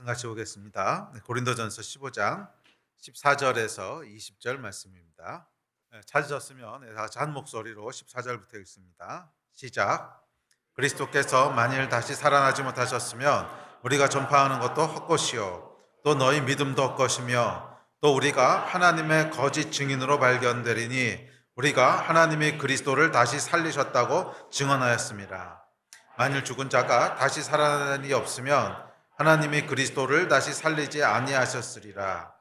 같이 보겠습니다. 고린도전서 15장 14절에서 20절 말씀입니다. 찾으셨으면 다 같이 한 목소리로 14절부터 읽습니다. 시작. 그리스도께서 만일 다시 살아나지 못하셨으면 우리가 전파하는 것도 헛것이요 또 너희 믿음도 헛것이며 또 우리가 하나님의 거짓 증인으로 발견되리니 우리가 하나님이 그리스도를 다시 살리셨다고 증언하였습니다. 만일 죽은 자가 다시 살아나는 일이 없으면 하나님이 그리스도를 다시 살리지 아니하셨으리라.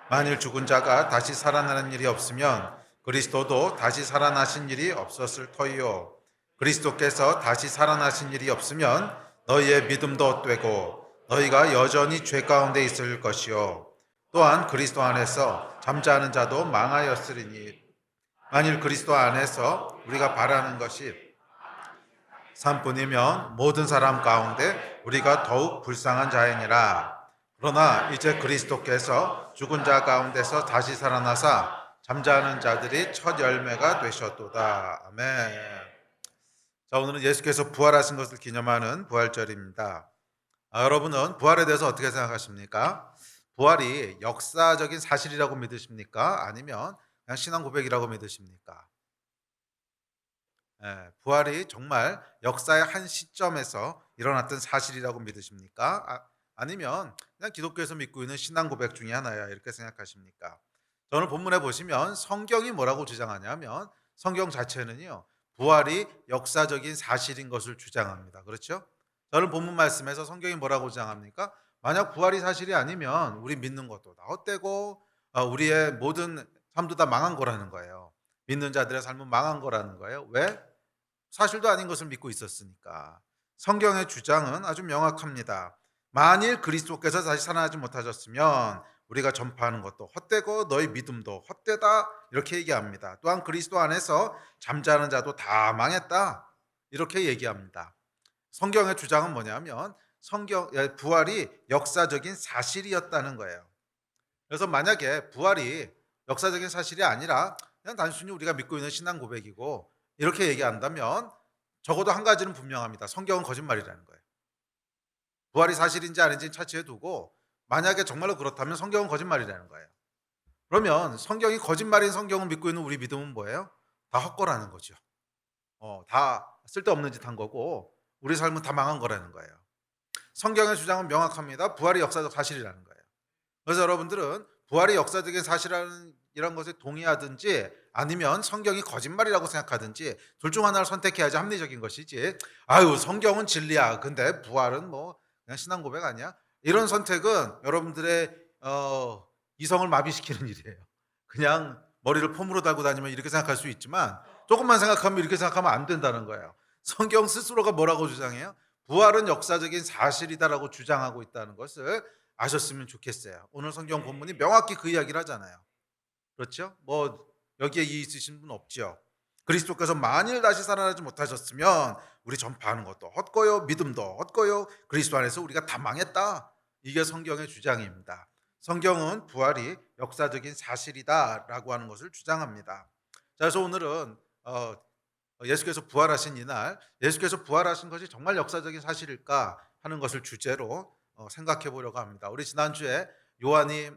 만일 죽은 자가 다시 살아나는 일이 없으면 그리스도도 다시 살아나신 일이 없었을 터이요. 그리스도께서 다시 살아나신 일이 없으면 너희의 믿음도 헛되고 너희가 여전히 죄 가운데 있을 것이요. 또한 그리스도 안에서 잠자는 자도 망하였으리니 만일 그리스도 안에서 우리가 바라는 것이 산뿐이면 모든 사람 가운데 우리가 더욱 불쌍한 자이니라. 그러나 이제 그리스도께서 죽은 자 가운데서 다시 살아나사 잠자는 자들이 첫 열매가 되셨도다. 아멘. 자, 오늘은 예수께서 부활하신 것을 기념하는 부활절입니다. 여러분은 부활에 대해서 어떻게 생각하십니까? 부활이 역사적인 사실이라고 믿으십니까? 아니면 그냥 신앙 고백이라고 믿으십니까? 부활이 정말 역사의 한 시점에서 일어났던 사실이라고 믿으십니까? 아니면 그냥 기독교에서 믿고 있는 신앙 고백 중에 하나야 이렇게 생각하십니까? 저는 본문에 보시면 성경이 뭐라고 주장하냐면 성경 자체는요 부활이 역사적인 사실인 것을 주장합니다. 그렇죠? 저는 본문 말씀에서 성경이 뭐라고 주장합니까? 만약 부활이 사실이 아니면 우리 믿는 것도 다 헛되고 우리의 모든 삶도 다 망한 거라는 거예요. 믿는 자들의 삶은 망한 거라는 거예요. 왜? 사실도 아닌 것을 믿고 있었으니까. 성경의 주장은 아주 명확합니다. 만일 그리스도께서 다시 살아나지 못하셨으면 우리가 전파하는 것도 헛되고 너희 믿음도 헛되다 이렇게 얘기합니다. 또한 그리스도 안에서 잠자는 자도 다 망했다 이렇게 얘기합니다. 성경의 주장은 뭐냐면 부활이 역사적인 사실이었다는 거예요. 그래서 만약에 부활이 역사적인 사실이 아니라 그냥 단순히 우리가 믿고 있는 신앙 고백이고 이렇게 얘기한다면 적어도 한 가지는 분명합니다. 성경은 거짓말이라는 거예요. 부활이 사실인지 아닌지 차치해 두고 만약에 정말로 그렇다면 성경은 거짓말이라는 거예요. 그러면 성경이 거짓말인 성경을 믿고 있는 우리 믿음은 뭐예요? 다 헛거라는 거죠. 다 쓸데없는 짓 한 거고 우리 삶은 다 망한 거라는 거예요. 성경의 주장은 명확합니다. 부활이 역사적 사실이라는 거예요. 그래서 여러분들은 부활이 역사적인 사실이라는 것에 동의하든지 아니면 성경이 거짓말이라고 생각하든지 둘 중 하나를 선택해야지 합리적인 것이지 아유 성경은 진리야 근데 부활은 뭐 그냥 신앙 고백 아니야? 이런 선택은 여러분들의 이성을 마비시키는 일이에요. 그냥 머리를 폼으로 달고 다니면 이렇게 생각할 수 있지만 조금만 생각하면 이렇게 생각하면 안 된다는 거예요. 성경 스스로가 뭐라고 주장해요? 부활은 역사적인 사실이다라고 주장하고 있다는 것을 아셨으면 좋겠어요. 오늘 성경 본문이 명확히 그 이야기를 하잖아요. 그렇죠? 뭐 여기에 이의 있으신 분 없죠. 그리스도께서 만일 다시 살아나지 못하셨으면 우리 전파하는 것도 헛거요 믿음도 헛거요 그리스도 안에서 우리가 다 망했다. 이게 성경의 주장입니다. 성경은 부활이 역사적인 사실이다라고 하는 것을 주장합니다. 자, 그래서 오늘은 예수께서 부활하신 이날 예수께서 부활하신 것이 정말 역사적인 사실일까 하는 것을 주제로 생각해 보려고 합니다. 우리 지난주에 요한이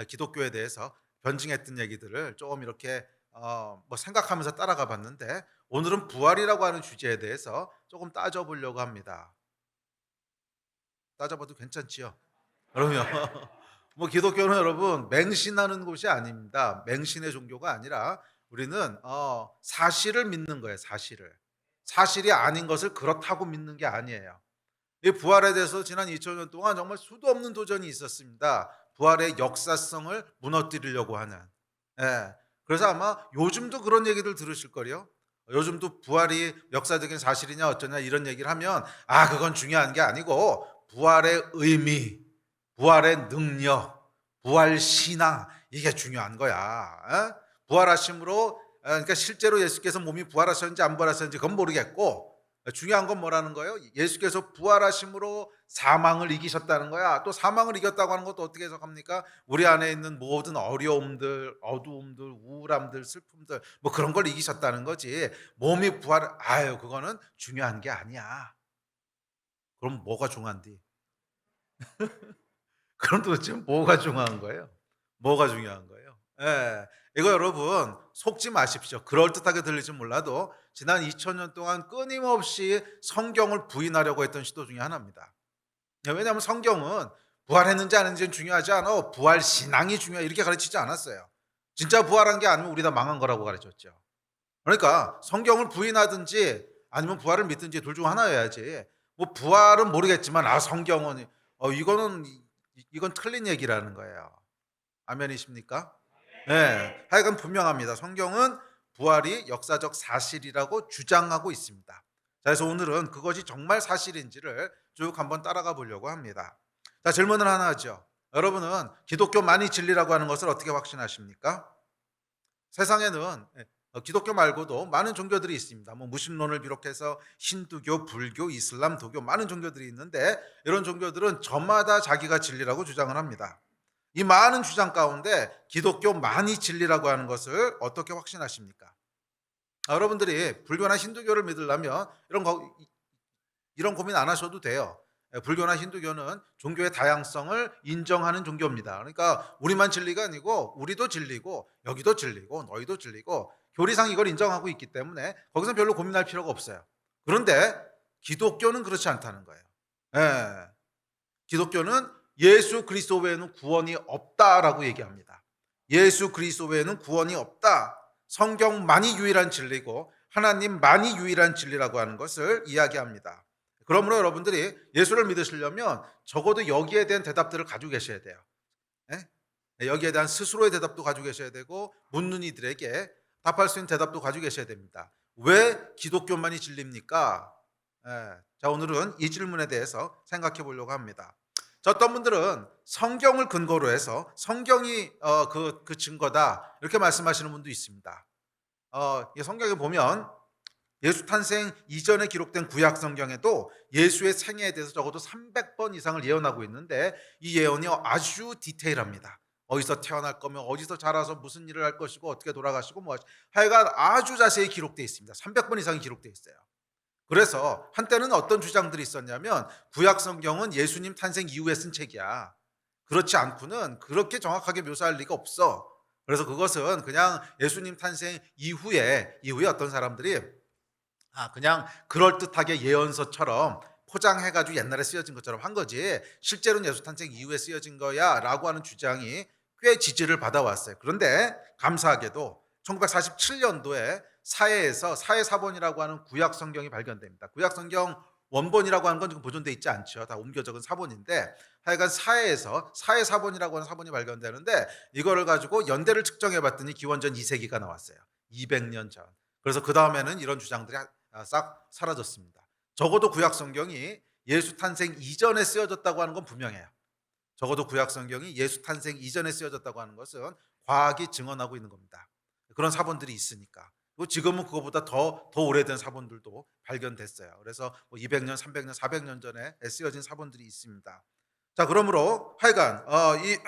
기독교에 대해서 변증했던 얘기들을 조금 이렇게 뭐 생각하면서 따라가 봤는데 오늘은 부활이라고 하는 주제에 대해서 조금 따져보려고 합니다. 따져봐도 괜찮지요? 그러면 뭐 기독교는 여러분 맹신하는 곳이 아닙니다. 맹신의 종교가 아니라 우리는 사실을 믿는 거예요. 사실이 아닌 것을 그렇다고 믿는 게 아니에요. 이 부활에 대해서 지난 2000년 동안 정말 수도 없는 도전이 있었습니다. 부활의 역사성을 무너뜨리려고 하는. 예. 그래서 아마 요즘도 그런 얘기들 들으실 거요. 요즘도 부활이 역사적인 사실이냐 어쩌냐 이런 얘기를 하면 그건 중요한 게 아니고 부활의 의미, 부활의 능력, 부활 신앙 이게 중요한 거야. 예? 부활하심으로 그러니까 실제로 예수께서 몸이 부활하셨는지 안 부활하셨는지 그건 모르겠고 중요한 건 뭐라는 거예요? 예수께서 부활하심으로 사망을 이기셨다는 거야. 또 사망을 이겼다고 하는 것도 어떻게 해석합니까? 우리 안에 있는 모든 어려움들, 어두움들, 우울함들, 슬픔들 뭐 그런 걸 이기셨다는 거지. 몸이 그거는 중요한 게 아니야. 그럼 뭐가 중요한디? 그럼 도대체 뭐가 중요한 거예요? 뭐가 중요한 거예요? 예. 이거 여러분 속지 마십시오. 그럴듯하게 들릴지 몰라도 지난 2000년 동안 끊임없이 성경을 부인하려고 했던 시도 중에 하나입니다. 왜냐하면 성경은 부활했는지 안 했는지는 중요하지 않아. 부활 신앙이 중요해. 이렇게 가르치지 않았어요. 진짜 부활한 게 아니면 우리 다 망한 거라고 가르쳤죠. 그러니까 성경을 부인하든지 아니면 부활을 믿든지 둘 중 하나여야지. 뭐 부활은 모르겠지만 성경은 이거는 이건 틀린 얘기라는 거예요. 아멘이십니까? 네. 하여간 분명합니다. 성경은 부활이 역사적 사실이라고 주장하고 있습니다. 자, 그래서 오늘은 그것이 정말 사실인지를 쭉 한번 따라가 보려고 합니다. 자, 질문을 하나 하죠. 여러분은 기독교만이 진리라고 하는 것을 어떻게 확신하십니까? 세상에는 기독교 말고도 많은 종교들이 있습니다. 뭐 무신론을 비롯해서 힌두교, 불교, 이슬람, 도교 많은 종교들이 있는데 이런 종교들은 저마다 자기가 진리라고 주장을 합니다. 이 많은 주장 가운데 기독교만이 진리라고 하는 것을 어떻게 확신하십니까? 여러분들이 불교나 힌두교를 믿으려면 이런 고민 안 하셔도 돼요. 불교나 힌두교는 종교의 다양성을 인정하는 종교입니다. 그러니까 우리만 진리가 아니고 우리도 진리고 여기도 진리고 너희도 진리고 교리상 이걸 인정하고 있기 때문에 거기서 별로 고민할 필요가 없어요. 그런데 기독교는 그렇지 않다는 거예요. 예. 기독교는 예수 그리스도 외에는 구원이 없다라고 얘기합니다. 예수 그리스도 외에는 구원이 없다. 성경만이 유일한 진리고 하나님만이 유일한 진리라고 하는 것을 이야기합니다. 그러므로 여러분들이 예수를 믿으시려면 적어도 여기에 대한 대답들을 가지고 계셔야 돼요. 예? 여기에 대한 스스로의 대답도 가지고 계셔야 되고 묻는 이들에게 답할 수 있는 대답도 가지고 계셔야 됩니다. 왜 기독교만이 진리입니까? 자, 오늘은 이 질문에 대해서 생각해 보려고 합니다. 자, 어떤 분들은 성경을 근거로 해서 성경이 그 증거다 이렇게 말씀하시는 분도 있습니다. 이 성경에 보면 예수 탄생 이전에 기록된 구약 성경에도 예수의 생애에 대해서 적어도 300번 이상을 예언하고 있는데 이 예언이 아주 디테일합니다. 어디서 태어날 거며 어디서 자라서 무슨 일을 할 것이고 어떻게 돌아가시고 하여간 아주 자세히 기록되어 있습니다. 300번 이상이 기록되어 있어요. 그래서 한때는 어떤 주장들이 있었냐면 구약 성경은 예수님 탄생 이후에 쓴 책이야. 그렇지 않고는 그렇게 정확하게 묘사할 리가 없어. 그래서 그것은 그냥 예수님 탄생 이후에 어떤 사람들이 그냥 그럴듯하게 예언서처럼 포장해가지고 옛날에 쓰여진 것처럼 한 거지 실제로는 예수 탄생 이후에 쓰여진 거야 라고 하는 주장이 꽤 지지를 받아왔어요. 그런데 감사하게도 1947년도에 사해에서 사해사본이라고 하는 구약 성경이 발견됩니다. 구약 성경 원본이라고 하는 건 지금 보존돼 있지 않죠. 다 옮겨 적은 사본인데 하여간 사해에서 사해사본이라고 하는 사본이 발견되는데 이거를 가지고 연대를 측정해 봤더니 기원전 2세기가 나왔어요. 200년 전. 그래서 그 다음에는 이런 주장들이 싹 사라졌습니다. 적어도 구약 성경이 예수 탄생 이전에 쓰여졌다고 하는 건 분명해요. 적어도 구약 성경이 예수 탄생 이전에 쓰여졌다고 하는 것은 과학이 증언하고 있는 겁니다. 그런 사본들이 있으니까. 그리고 지금은 그거보다 더 오래된 사본들도 발견됐어요. 그래서 200년, 300년, 400년 전에 쓰여진 사본들이 있습니다. 자, 그러므로 하여간 이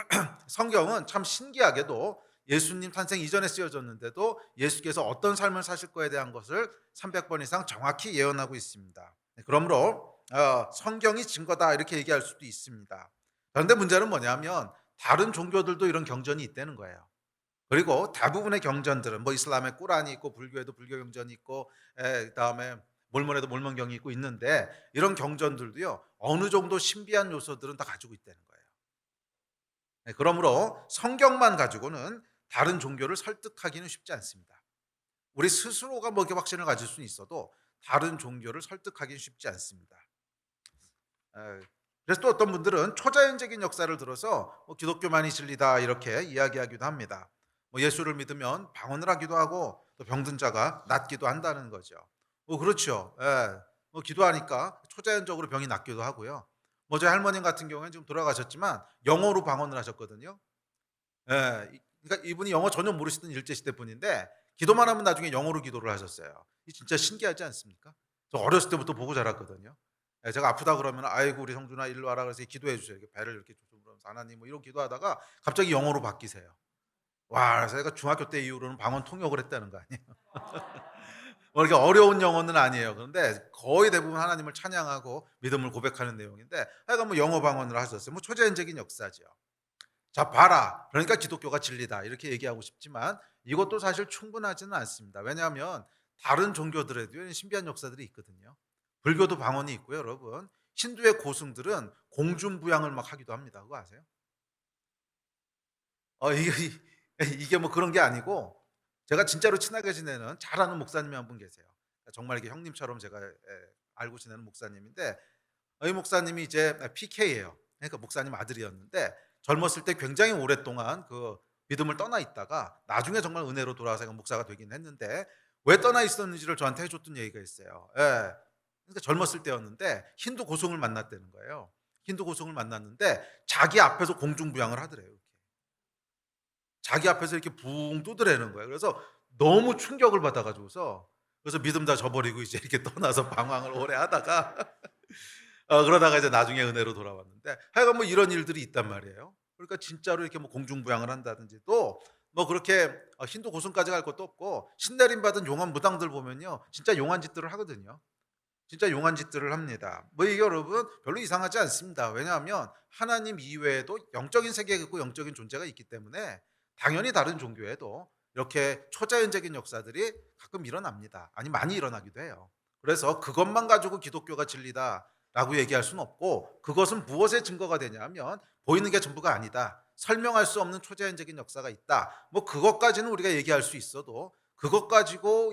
성경은 참 신기하게도 예수님 탄생 이전에 쓰여졌는데도 예수께서 어떤 삶을 사실 거에 대한 것을 300번 이상 정확히 예언하고 있습니다. 그러므로 성경이 증거다 이렇게 얘기할 수도 있습니다. 그런데 문제는 뭐냐면 다른 종교들도 이런 경전이 있다는 거예요. 그리고 대부분의 경전들은 뭐 이슬람에 꾸란이 있고 불교에도 불교 경전이 있고 그다음에 몰몬에도 몰몬경이 있고 있는데 이런 경전들도요 어느 정도 신비한 요소들은 다 가지고 있다는 거예요. 그러므로 성경만 가지고는 다른 종교를 설득하기는 쉽지 않습니다. 우리 스스로가 뭐 이렇게 확신을 가질 수는 있어도 다른 종교를 설득하기는 쉽지 않습니다. 그래서 또 어떤 분들은 초자연적인 역사를 들어서 기독교만이 진리다 이렇게 이야기하기도 합니다. 뭐 예수를 믿으면 방언을 하기도 하고 또 병든 자가 낫기도 한다는 거죠. 그렇죠. 예. 기도하니까 초자연적으로 병이 낫기도 하고요. 저희 할머님 같은 경우에는 지금 돌아가셨지만 영어로 방언을 하셨거든요. 예. 그러니까 이분이 영어 전혀 모르시던 일제시대 분인데 기도만 하면 나중에 영어로 기도를 하셨어요. 이 진짜 신기하지 않습니까? 저 어렸을 때부터 보고 자랐거든요. 예, 제가 아프다 그러면 "아이고 우리 성준아 일로 와라." 그래서 기도해 주세요. 이렇게 배를 이렇게 주물러면서 "하나님." 뭐 이러고 기도하다가 갑자기 영어로 바뀌세요. 와, 그래서 제가 중학교 때 이후로는 방언 통역을 했다는 거 아니에요. 뭐 이렇게 어려운 영어는 아니에요. 그런데 거의 대부분 하나님을 찬양하고 믿음을 고백하는 내용인데 하여간 뭐 영어 방언을 하셨어요. 뭐 초자연적인 역사죠. 자 봐라. 그러니까 기독교가 진리다. 이렇게 얘기하고 싶지만 이것도 사실 충분하지는 않습니다. 왜냐하면 다른 종교들에도 이런 신비한 역사들이 있거든요. 불교도 방언이 있고요, 여러분. 힌두의 고승들은 공중부양을 막 하기도 합니다. 그거 아세요? 이게 이게 뭐 그런 게 아니고 제가 진짜로 친하게 지내는 잘 아는 목사님이 한 분 계세요. 정말 이게 형님처럼 제가 알고 지내는 목사님인데 이 목사님이 이제 PK예요. 그러니까 목사님 아들이었는데 젊었을 때 굉장히 오랫동안 그 믿음을 떠나 있다가 나중에 정말 은혜로 돌아와서 목사가 되긴 했는데 왜 떠나 있었는지를 저한테 해 줬던 얘기가 있어요. 예. 그러니까 젊었을 때였는데 힌두 고승을 만났다는 거예요. 힌두 고승을 만났는데 자기 앞에서 공중부양을 하더래요. 자기 앞에서 이렇게 붕 뜨더라는 거예요. 그래서 너무 충격을 받아 가지고서 그래서 믿음 다 저버리고 이제 이렇게 떠나서 방황을 오래 하다가 그러다가 이제 나중에 은혜로 돌아왔는데 하여간 뭐 이런 일들이 있단 말이에요. 그러니까 진짜로 이렇게 뭐 공중부양을 한다든지 또 뭐 그렇게 힌두 고승까지 갈 것도 없고 신내림 받은 용한 무당들 보면요. 진짜 용한 짓들을 하거든요. 진짜 용한 짓들을 합니다. 뭐 이게 여러분 별로 이상하지 않습니다. 왜냐하면 하나님 이외에도 영적인 세계가 있고 영적인 존재가 있기 때문에 당연히 다른 종교에도 이렇게 초자연적인 역사들이 가끔 일어납니다. 아니 많이 일어나기도 해요. 그래서 그것만 가지고 기독교가 진리다라고 얘기할 수는 없고 그것은 무엇의 증거가 되냐면 보이는 게 전부가 아니다. 설명할 수 없는 초자연적인 역사가 있다. 뭐 그것까지는 우리가 얘기할 수 있어도 그것 가지고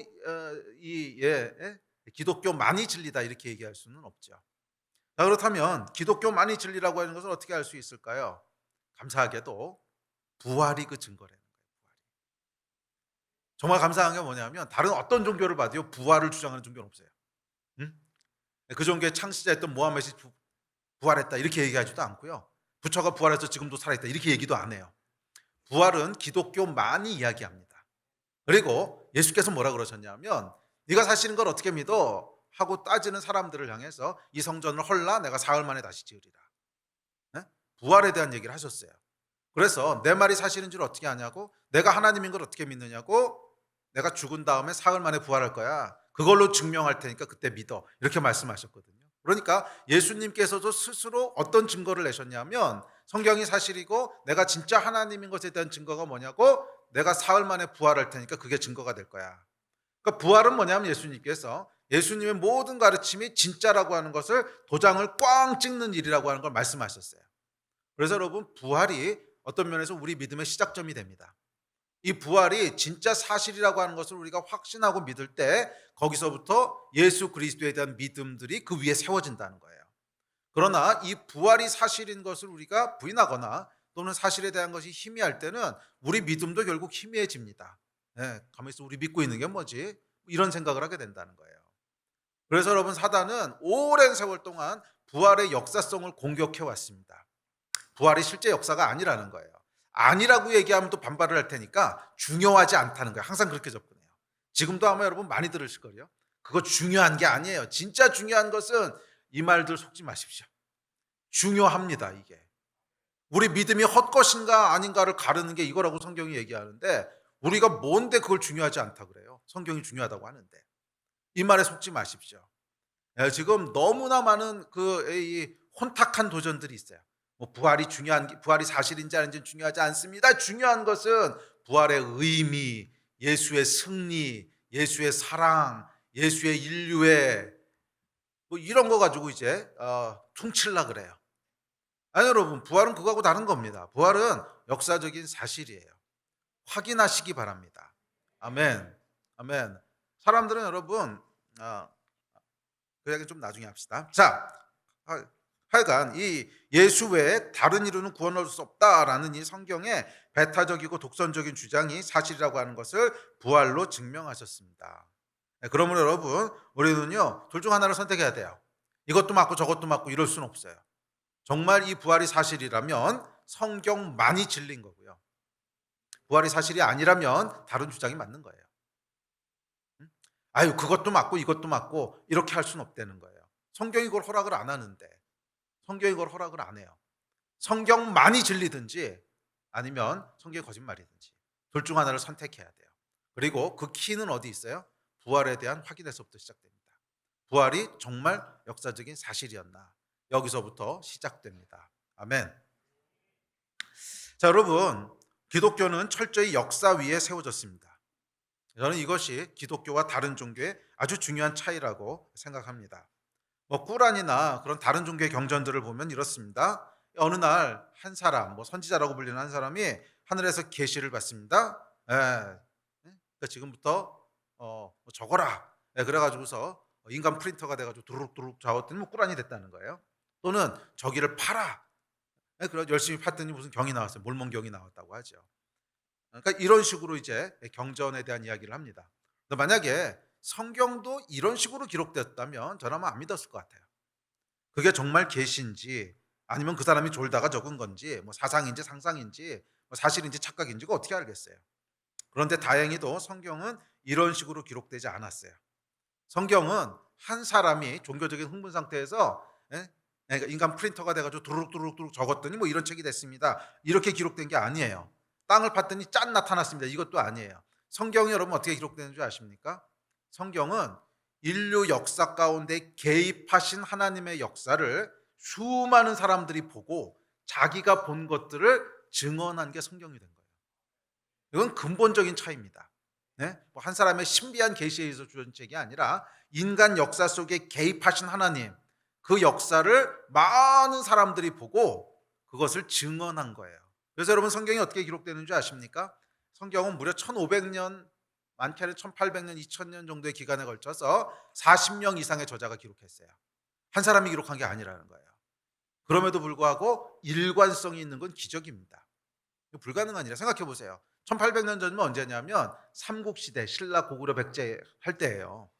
기독교만이 진리다 이렇게 얘기할 수는 없죠. 자 그렇다면 기독교만이 진리라고 하는 것을 어떻게 알 수 있을까요? 감사하게도 부활이 그 증거라는 거예요. 부활이. 정말 감사한 게 뭐냐면 다른 어떤 종교를 봐도요 부활을 주장하는 종교는 없어요. 응? 그 종교의 창시자였던 모하메이 부활했다 이렇게 얘기하지도 않고요. 부처가 부활해서 지금도 살아있다 이렇게 얘기도 안 해요. 부활은 기독교만이 이야기합니다. 그리고 예수께서 뭐라 그러셨냐면 네가 사시는 걸 어떻게 믿어? 하고 따지는 사람들을 향해서 이 성전을 헐라 내가 사흘 만에 다시 지으리라. 네? 부활에 대한 얘기를 하셨어요. 그래서 내 말이 사실인 줄 어떻게 아냐고 내가 하나님인 걸 어떻게 믿느냐고 내가 죽은 다음에 사흘 만에 부활할 거야. 그걸로 증명할 테니까 그때 믿어. 이렇게 말씀하셨거든요. 그러니까 예수님께서도 스스로 어떤 증거를 내셨냐면 성경이 사실이고 내가 진짜 하나님인 것에 대한 증거가 뭐냐고 내가 사흘 만에 부활할 테니까 그게 증거가 될 거야. 그러니까 부활은 뭐냐면 예수님께서 예수님의 모든 가르침이 진짜라고 하는 것을 도장을 꽝 찍는 일이라고 하는 걸 말씀하셨어요. 그래서 여러분 부활이 어떤 면에서 우리 믿음의 시작점이 됩니다. 이 부활이 진짜 사실이라고 하는 것을 우리가 확신하고 믿을 때 거기서부터 예수 그리스도에 대한 믿음들이 그 위에 세워진다는 거예요. 그러나 이 부활이 사실인 것을 우리가 부인하거나 또는 사실에 대한 것이 희미할 때는 우리 믿음도 결국 희미해집니다. 가만히 있어 우리 믿고 있는 게 뭐지? 이런 생각을 하게 된다는 거예요. 그래서 여러분 사단은 오랜 세월 동안 부활의 역사성을 공격해 왔습니다. 부활이 실제 역사가 아니라는 거예요. 아니라고 얘기하면 또 반발을 할 테니까 중요하지 않다는 거예요. 항상 그렇게 접근해요. 지금도 아마 여러분 많이 들으실 거예요. 그거 중요한 게 아니에요. 진짜 중요한 것은 이 말들 속지 마십시오. 중요합니다, 이게. 우리 믿음이 헛것인가 아닌가를 가르는 게 이거라고 성경이 얘기하는데 우리가 뭔데 그걸 중요하지 않다 그래요. 성경이 중요하다고 하는데. 이 말에 속지 마십시오. 지금 너무나 많은 이 혼탁한 도전들이 있어요. 뭐 부활이 사실인지 아닌지 중요하지 않습니다. 중요한 것은 부활의 의미, 예수의 승리, 예수의 사랑, 예수의 인류의 뭐 이런 거 가지고 이제 퉁칠라 그래요. 아니 여러분 부활은 그거하고 다른 겁니다. 부활은 역사적인 사실이에요. 확인하시기 바랍니다. 아멘. 아멘. 사람들은 여러분 그 이야기 좀 나중에 합시다. 자, 하여간 이 예수 외에 다른 이루는 구원할 수 없다라는 이 성경의 배타적이고 독선적인 주장이 사실이라고 하는 것을 부활로 증명하셨습니다. 그러므로 여러분 우리는요 둘 중 하나를 선택해야 돼요. 이것도 맞고 저것도 맞고 이럴 수는 없어요. 정말 이 부활이 사실이라면 성경만이 진리인 거고요. 부활이 사실이 아니라면 다른 주장이 맞는 거예요. 아유 그것도 맞고 이것도 맞고 이렇게 할 수는 없다는 거예요. 성경이 그걸 허락을 안 하는데 성경이 그걸 허락을 안 해요. 성경만이 진리든지 아니면 성경이 거짓말이든지 둘 중 하나를 선택해야 돼요. 그리고 그 키는 어디 있어요? 부활에 대한 확인에서부터 시작됩니다. 부활이 정말 역사적인 사실이었나? 여기서부터 시작됩니다. 아멘. 자, 여러분, 기독교는 철저히 역사 위에 세워졌습니다. 저는 이것이 기독교와 다른 종교의 아주 중요한 차이라고 생각합니다. 뭐 꾸란이나 그런 다른 종교의 경전들을 보면 이렇습니다. 어느 날 한 사람, 뭐 선지자라고 불리는 한 사람이 하늘에서 계시를 받습니다. 예. 그러니까 지금부터 뭐 적어라. 예, 그래가지고서 인간 프린터가 돼가지고 두루룩두루룩 적었더니 뭐 꾸란이 됐다는 거예요. 또는 저기를 팔아. 예, 그래 열심히 팠더니 무슨 경이 나왔어요. 몰몬경이 나왔다고 하죠. 그러니까 이런 식으로 이제 경전에 대한 이야기를 합니다. 근데 만약에 성경도 이런 식으로 기록됐다면 저는 아마 안 믿었을 것 같아요. 그게 정말 계시인지 아니면 그 사람이 졸다가 적은 건지 뭐 사상인지 상상인지 뭐 사실인지 착각인지가 어떻게 알겠어요. 그런데 다행히도 성경은 이런 식으로 기록되지 않았어요. 성경은 한 사람이 종교적인 흥분 상태에서 그러니까 인간 프린터가 돼가지고 두루룩두루룩 적었더니 뭐 이런 책이 됐습니다. 이렇게 기록된 게 아니에요. 땅을 팠더니 짠 나타났습니다. 이것도 아니에요. 성경이 여러분 어떻게 기록되는 줄 아십니까? 성경은 인류 역사 가운데 개입하신 하나님의 역사를 수많은 사람들이 보고 자기가 본 것들을 증언한 게 성경이 된 거예요. 이건 근본적인 차이입니다. 네? 뭐한 사람의 신비한 계시에 의해서 주어진 책이 아니라 인간 역사 속에 개입하신 하나님, 그 역사를 많은 사람들이 보고 그것을 증언한 거예요. 그래서 여러분 성경이 어떻게 기록되는 줄 아십니까? 성경은 무려 1500년, 많게는 1800년, 2000년 정도의 기간에 걸쳐서 40명 이상의 저자가 기록했어요. 한 사람이 기록한 게 아니라는 거예요. 그럼에도 불구하고 일관성이 있는 건 기적입니다. 불가능한 일이야. 생각해 보세요. 1800년 전이면 언제냐면 삼국시대 신라 고구려 백제 할 때예요.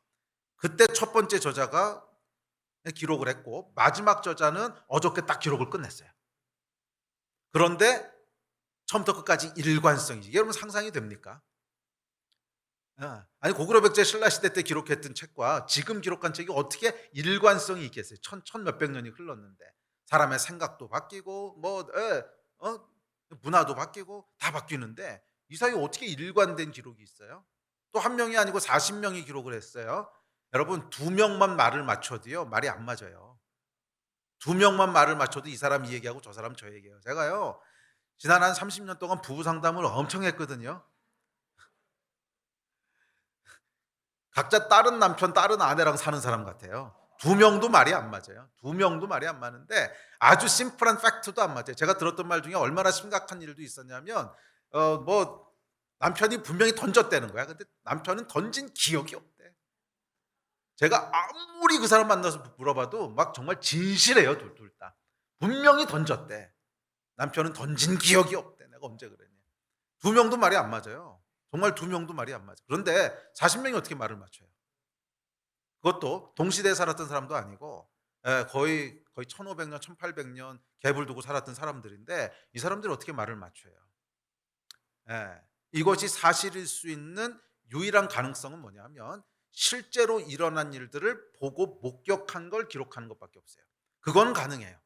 그때 첫 번째 저자가 기록을 했고 마지막 저자는 어저께 딱 기록을 끝냈어요. 그런데 처음부터 끝까지 일관성이지. 여러분 상상이 됩니까? 아니 고구려 백제 신라 시대 때 기록했던 책과 지금 기록한 책이 어떻게 일관성이 있겠어요? 천 몇백 년이 흘렀는데 사람의 생각도 바뀌고 뭐 문화도 바뀌고 다 바뀌는데 이 사이에 어떻게 일관된 기록이 있어요? 또 한 명이 아니고 40명이 기록을 했어요. 여러분 두 명만 말을 맞춰도요 말이 안 맞아요. 두 명만 말을 맞춰도 이 사람 이 얘기하고 저 사람 저 얘기해요. 제가요 지난 한 30년 동안 부부 상담을 엄청 했거든요. 각자 다른 남편, 다른 아내랑 사는 사람 같아요. 두 명도 말이 안 맞아요. 두 명도 말이 안 맞는데 아주 심플한 팩트도 안 맞아요. 제가 들었던 말 중에 얼마나 심각한 일도 있었냐면 뭐 남편이 분명히 던졌다는 거야. 근데 남편은 던진 기억이 없대. 제가 아무리 그 사람 만나서 물어봐도 막 정말 진실해요, 둘 다. 분명히 던졌대. 남편은 던진 기억이 없대. 내가 언제 그랬냐. 두 명도 말이 안 맞아요. 정말 두 명도 말이 안 맞아. 그런데 40명이 어떻게 말을 맞춰요? 그것도 동시대에 살았던 사람도 아니고 거의 1500년, 1800년 갭을 두고 살았던 사람들인데 이 사람들이 어떻게 말을 맞춰요? 예. 이것이 사실일 수 있는 유일한 가능성은 뭐냐면 실제로 일어난 일들을 보고 목격한 걸 기록하는 것밖에 없어요. 그건 가능해요.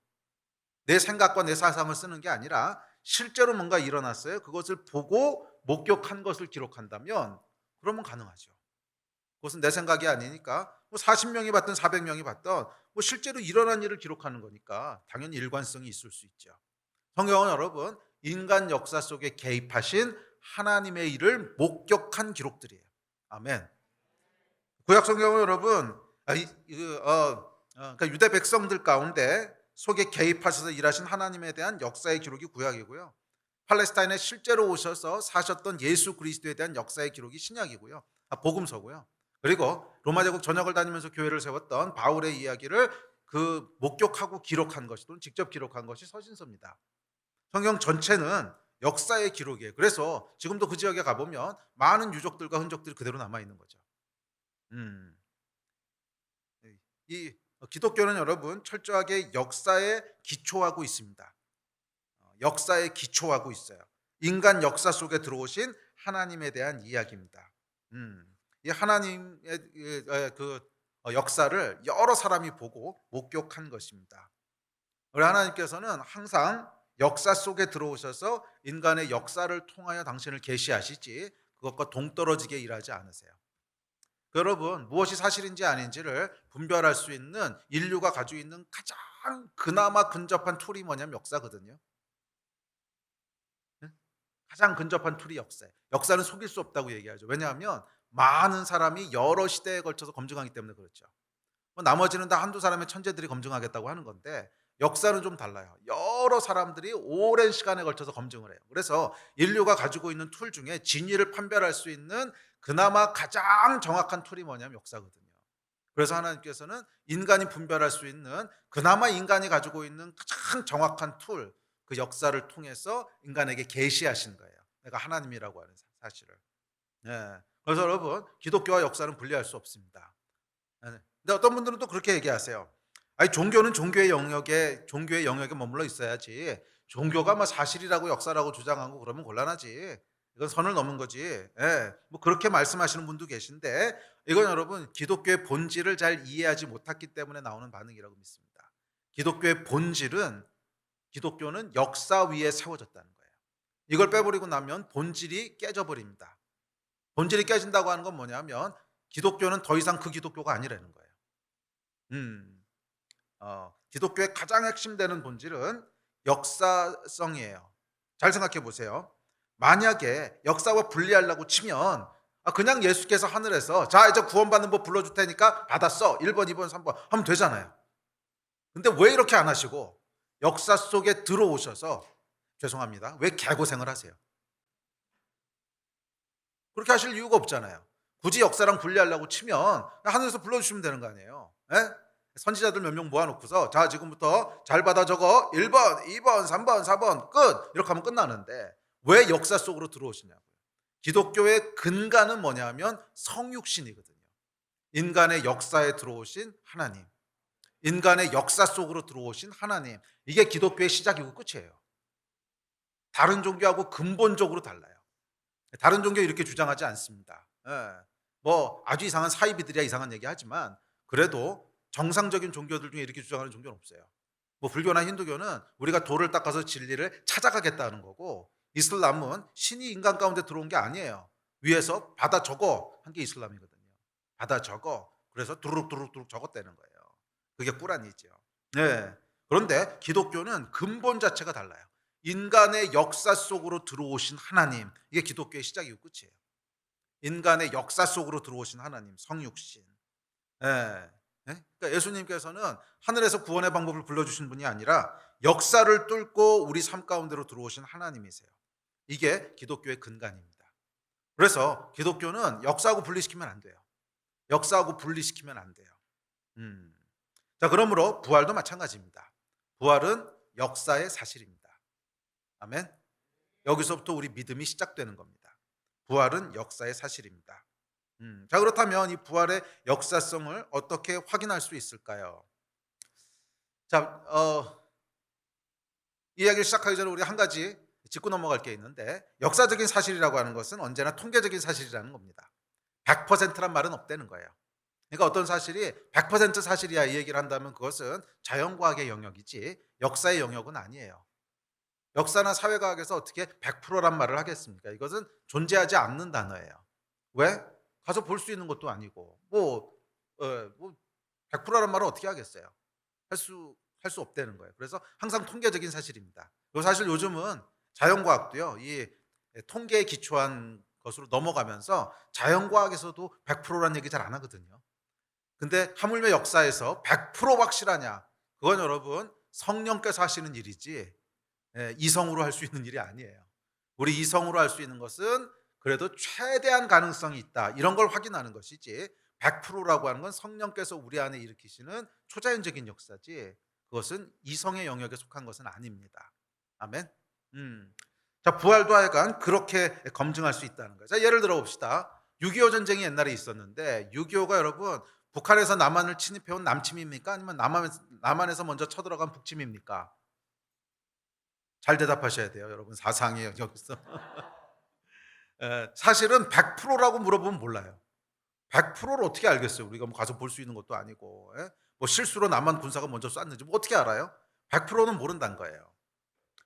내 생각과 내 사상을 쓰는 게 아니라 실제로 뭔가 일어났어요. 그것을 보고 목격한 것을 기록한다면 그러면 가능하죠. 그것은 내 생각이 아니니까 뭐 40명이 봤든 400명이 봤든 뭐 실제로 일어난 일을 기록하는 거니까 당연히 일관성이 있을 수 있죠. 성경은 여러분 인간 역사 속에 개입하신 하나님의 일을 목격한 기록들이에요. 아멘. 구약 성경은 여러분 그러니까 유대 백성들 가운데 속에 개입하셔서 일하신 하나님에 대한 역사의 기록이 구약이고요. 팔레스타인에 실제로 오셔서 사셨던 예수 그리스도에 대한 역사의 기록이 신약이고요. 복음서고요. 그리고 로마 제국 전역을 다니면서 교회를 세웠던 바울의 이야기를 그 목격하고 기록한 것이 또는 직접 기록한 것이 서신서입니다. 성경 전체는 역사의 기록이에요. 그래서 지금도 그 지역에 가보면 많은 유적들과 흔적들이 그대로 남아 있는 거죠. 음. 이 기독교는 여러분 철저하게 역사에 기초하고 있습니다. 역사에 기초하고 있어요. 인간 역사 속에 들어오신 하나님에 대한 이야기입니다. 이 하나님의 그 역사를 여러 사람이 보고 목격한 것입니다. 우리 하나님께서는 항상 역사 속에 들어오셔서 인간의 역사를 통하여 당신을 계시하시지 그것과 동떨어지게 일하지 않으세요. 여러분, 무엇이 사실인지 아닌지를 분별할 수 있는 인류가 가지고 있는 가장 그나마 근접한 툴이 뭐냐면 역사거든요. 예? 가장 근접한 툴이 역사예요. 역사는 속일 수 없다고 얘기하죠. 왜냐하면 많은 사람이 여러 시대에 걸쳐서 검증하기 때문에 그렇죠. 뭐 나머지는 다 한두 사람의 천재들이 검증하겠다고 하는 건데, 역사는 좀 달라요. 여러 사람들이 오랜 시간에 걸쳐서 검증을 해요. 그래서 인류가 가지고 있는 툴 중에 진위를 판별할 수 있는 그나마 가장 정확한 툴이 뭐냐면 역사거든요. 그래서 하나님께서는 인간이 분별할 수 있는 그나마 인간이 가지고 있는 가장 정확한 툴, 그 역사를 통해서 인간에게 계시하신 거예요. 내가 하나님이라고 하는 사실을. 예. 그래서 여러분, 기독교와 역사는 분리할 수 없습니다. 예. 근데 어떤 분들은 또 그렇게 얘기하세요. 아니, 종교는 종교의 영역에 머물러 있어야지. 종교가 뭐 사실이라고 역사라고 주장하고 그러면 곤란하지. 이건 선을 넘은 거지. 예. 뭐 그렇게 말씀하시는 분도 계신데, 이건 여러분 기독교의 본질을 잘 이해하지 못했기 때문에 나오는 반응이라고 믿습니다. 기독교의 본질은, 기독교는 역사 위에 세워졌다는 거예요. 이걸 빼버리고 나면 본질이 깨져버립니다. 본질이 깨진다고 하는 건 뭐냐면 기독교는 더 이상 그 기독교가 아니라는 거예요. 음. 기독교의 가장 핵심되는 본질은 역사성이에요. 잘 생각해 보세요. 만약에 역사와 분리하려고 치면, 그냥 예수께서 하늘에서 자 이제 구원받는 법 불러줄 테니까 받았어 1번 2번 3번 하면 되잖아요. 근데 왜 이렇게 안 하시고 역사 속에 들어오셔서, 죄송합니다, 왜 개고생을 하세요? 그렇게 하실 이유가 없잖아요. 굳이 역사랑 분리하려고 치면 하늘에서 불러주시면 되는 거 아니에요. 예? 선지자들 몇 명 모아놓고서 자 지금부터 잘 받아 적어 1번, 2번, 3번, 4번 끝 이렇게 하면 끝나는데, 왜 역사 속으로 들어오시냐고요. 기독교의 근간은 뭐냐면 성육신이거든요. 인간의 역사에 들어오신 하나님, 인간의 역사 속으로 들어오신 하나님, 이게 기독교의 시작이고 끝이에요. 다른 종교하고 근본적으로 달라요. 다른 종교 이렇게 주장하지 않습니다. 예. 뭐 아주 이상한 사이비들이야 이상한 얘기하지만, 그래도 정상적인 종교들 중에 이렇게 주장하는 종교는 없어요. 뭐 불교나 힌두교는 우리가 돌을 닦아서 진리를 찾아가겠다는 거고, 이슬람은 신이 인간 가운데 들어온 게 아니에요. 위에서 받아 적어 한 게 이슬람이거든요. 받아 적어. 그래서 두루룩 적었다는 거예요. 그게 꾸란이죠. 네. 그런데 기독교는 근본 자체가 달라요. 인간의 역사 속으로 들어오신 하나님, 이게 기독교의 시작이고 끝이에요. 인간의 역사 속으로 들어오신 하나님, 성육신. 예. 예? 그러니까 예수님께서는 하늘에서 구원의 방법을 불러주신 분이 아니라 역사를 뚫고 우리 삶 가운데로 들어오신 하나님이세요. 이게 기독교의 근간입니다. 그래서 기독교는 역사하고 분리시키면 안 돼요. 역사하고 분리시키면 안 돼요. 음. 자, 그러므로 부활도 마찬가지입니다. 부활은 역사의 사실입니다. 아멘. 여기서부터 우리 믿음이 시작되는 겁니다. 부활은 역사의 사실입니다. 자, 그렇다면 이 부활의 역사성을 어떻게 확인할 수 있을까요? 자, 이야기를 시작하기 전에 우리 한 가지 짚고 넘어갈 게 있는데, 역사적인 사실이라고 하는 것은 언제나 통계적인 사실이라는 겁니다. 100%란 말은 없다는 거예요. 그러니까 어떤 사실이 100% 사실이야 이 얘기를 한다면 그것은 자연과학의 영역이지 역사의 영역은 아니에요. 역사나 사회과학에서 어떻게 100%란 말을 하겠습니까? 이것은 존재하지 않는 단어예요. 왜? 가서 볼 수 있는 것도 아니고, 뭐 100%란 말은 어떻게 하겠어요? 할 수 없다는 거예요. 그래서 항상 통계적인 사실입니다. 그리고 사실 요즘은 자연과학도요, 이 통계에 기초한 것으로 넘어가면서 자연과학에서도 100%란 얘기 잘 안 하거든요. 근데 하물며 역사에서 100% 확실하냐? 그건 여러분 성령께서 하시는 일이지, 이성으로 할 수 있는 일이 아니에요. 우리 이성으로 할 수 있는 것은 그래도 최대한 가능성이 있다, 이런 걸 확인하는 것이지, 100%라고 하는 건 성령께서 우리 안에 일으키시는 초자연적인 역사지, 그것은 이성의 영역에 속한 것은 아닙니다. 아멘. 음. 자, 부활도 하여간 그렇게 검증할 수 있다는 거예요. 자, 예를 들어 봅시다. 6.25 전쟁이 옛날에 있었는데, 6.25가 여러분 북한에서 남한을 침입해온 남침입니까? 아니면 남한에서 먼저 쳐들어간 북침입니까? 잘 대답하셔야 돼요. 여러분 사상이에요, 여기서. 사실은 100%라고 물어보면 몰라요. 100%를 어떻게 알겠어요? 우리가 뭐 가서 볼 수 있는 것도 아니고. 예? 뭐 실수로 남한 군사가 먼저 쐈는지 뭐 어떻게 알아요? 100%는 모른다는 거예요.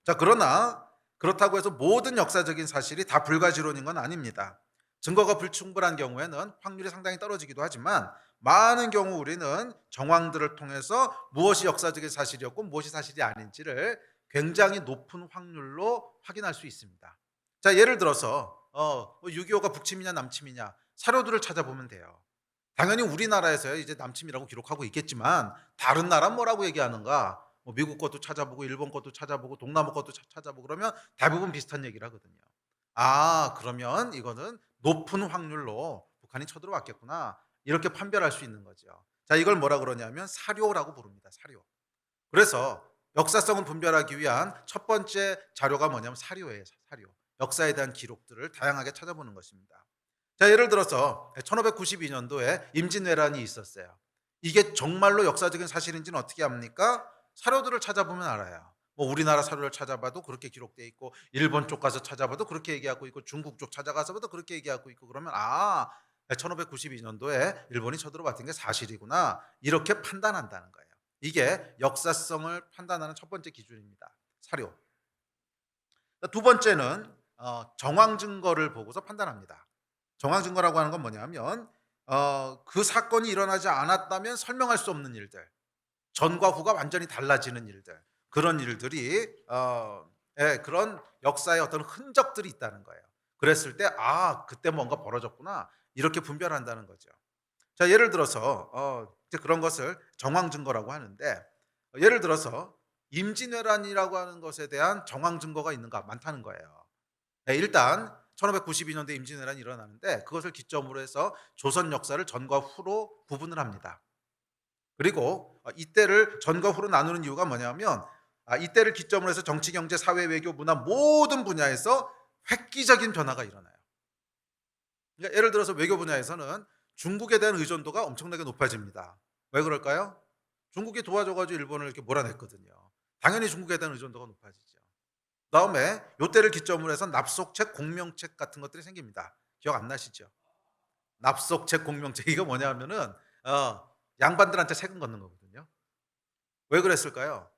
자, 그러나 그렇다고 해서 모든 역사적인 사실이 다 불가지론인 건 아닙니다. 증거가 불충분한 경우에는 확률이 상당히 떨어지기도 하지만 많은 경우 우리는 정황들을 통해서 무엇이 역사적인 사실이었고 무엇이 사실이 아닌지를 굉장히 높은 확률로 확인할 수 있습니다. 자, 예를 들어서 6.25가 북침이냐 남침이냐 사료들을 찾아보면 돼요. 당연히 우리나라에서야 이제 남침이라고 기록하고 있겠지만 다른 나라는 뭐라고 얘기하는가? 뭐 미국 것도 찾아보고 일본 것도 찾아보고 동남아 것도 찾아보고 그러면 대부분 비슷한 얘기를 하거든요. 아, 그러면 이거는 높은 확률로 북한이 쳐들어왔겠구나. 이렇게 판별할 수 있는 거죠. 자, 이걸 뭐라 그러냐면 사료라고 부릅니다. 사료. 그래서 역사성을 분별하기 위한 첫 번째 자료가 뭐냐면 사료예요. 사료. 역사에 대한 기록들을 다양하게 찾아보는 것입니다. 자, 예를 들어서 1592년도에 임진왜란이 있었어요. 이게 정말로 역사적인 사실인지는 어떻게 합니까? 사료들을 찾아보면 알아요. 뭐 우리나라 사료를 찾아봐도 그렇게 기록돼 있고 일본 쪽 가서 찾아봐도 그렇게 얘기하고 있고 중국 쪽 찾아가서 봐도 그렇게 얘기하고 있고 그러면 1592년도에 일본이 쳐들어왔던 게 사실이구나. 이렇게 판단한다는 거예요. 이게 역사성을 판단하는 첫 번째 기준입니다. 사료. 두 번째는 정황 증거를 보고서 판단합니다. 정황 증거라고 하는 건 뭐냐면 그 사건이 일어나지 않았다면 설명할 수 없는 일들, 전과 후가 완전히 달라지는 일들, 그런 일들이 예, 그런 역사의 어떤 흔적들이 있다는 거예요. 그랬을 때 그때 뭔가 벌어졌구나 이렇게 분별한다는 거죠. 자, 예를 들어서 이제 그런 것을 정황 증거라고 하는데 예를 들어서 임진왜란이라고 하는 것에 대한 정황 증거가 있는가? 많다는 거예요. 네, 일단 1592년도에 임진왜란이 일어나는데 그것을 기점으로 해서 조선 역사를 전과 후로 구분을 합니다. 그리고 이때를 전과 후로 나누는 이유가 뭐냐면 이때를 기점으로 해서 정치, 경제, 사회, 외교, 문화 모든 분야에서 획기적인 변화가 일어나요. 그러니까 예를 들어서 외교 분야에서는 중국에 대한 의존도가 엄청나게 높아집니다. 왜 그럴까요? 중국이 도와줘 가지고 일본을 이렇게 몰아냈거든요. 당연히 중국에 대한 의존도가 높아지죠. 그다음에 요때를 기점으로 해서 납속책, 공명책 같은 것들이 생깁니다. 기억 안 나시죠? 납속책, 공명책 이거 뭐냐면은 양반들한테 세금 걷는 거거든요. 왜 그랬을까요?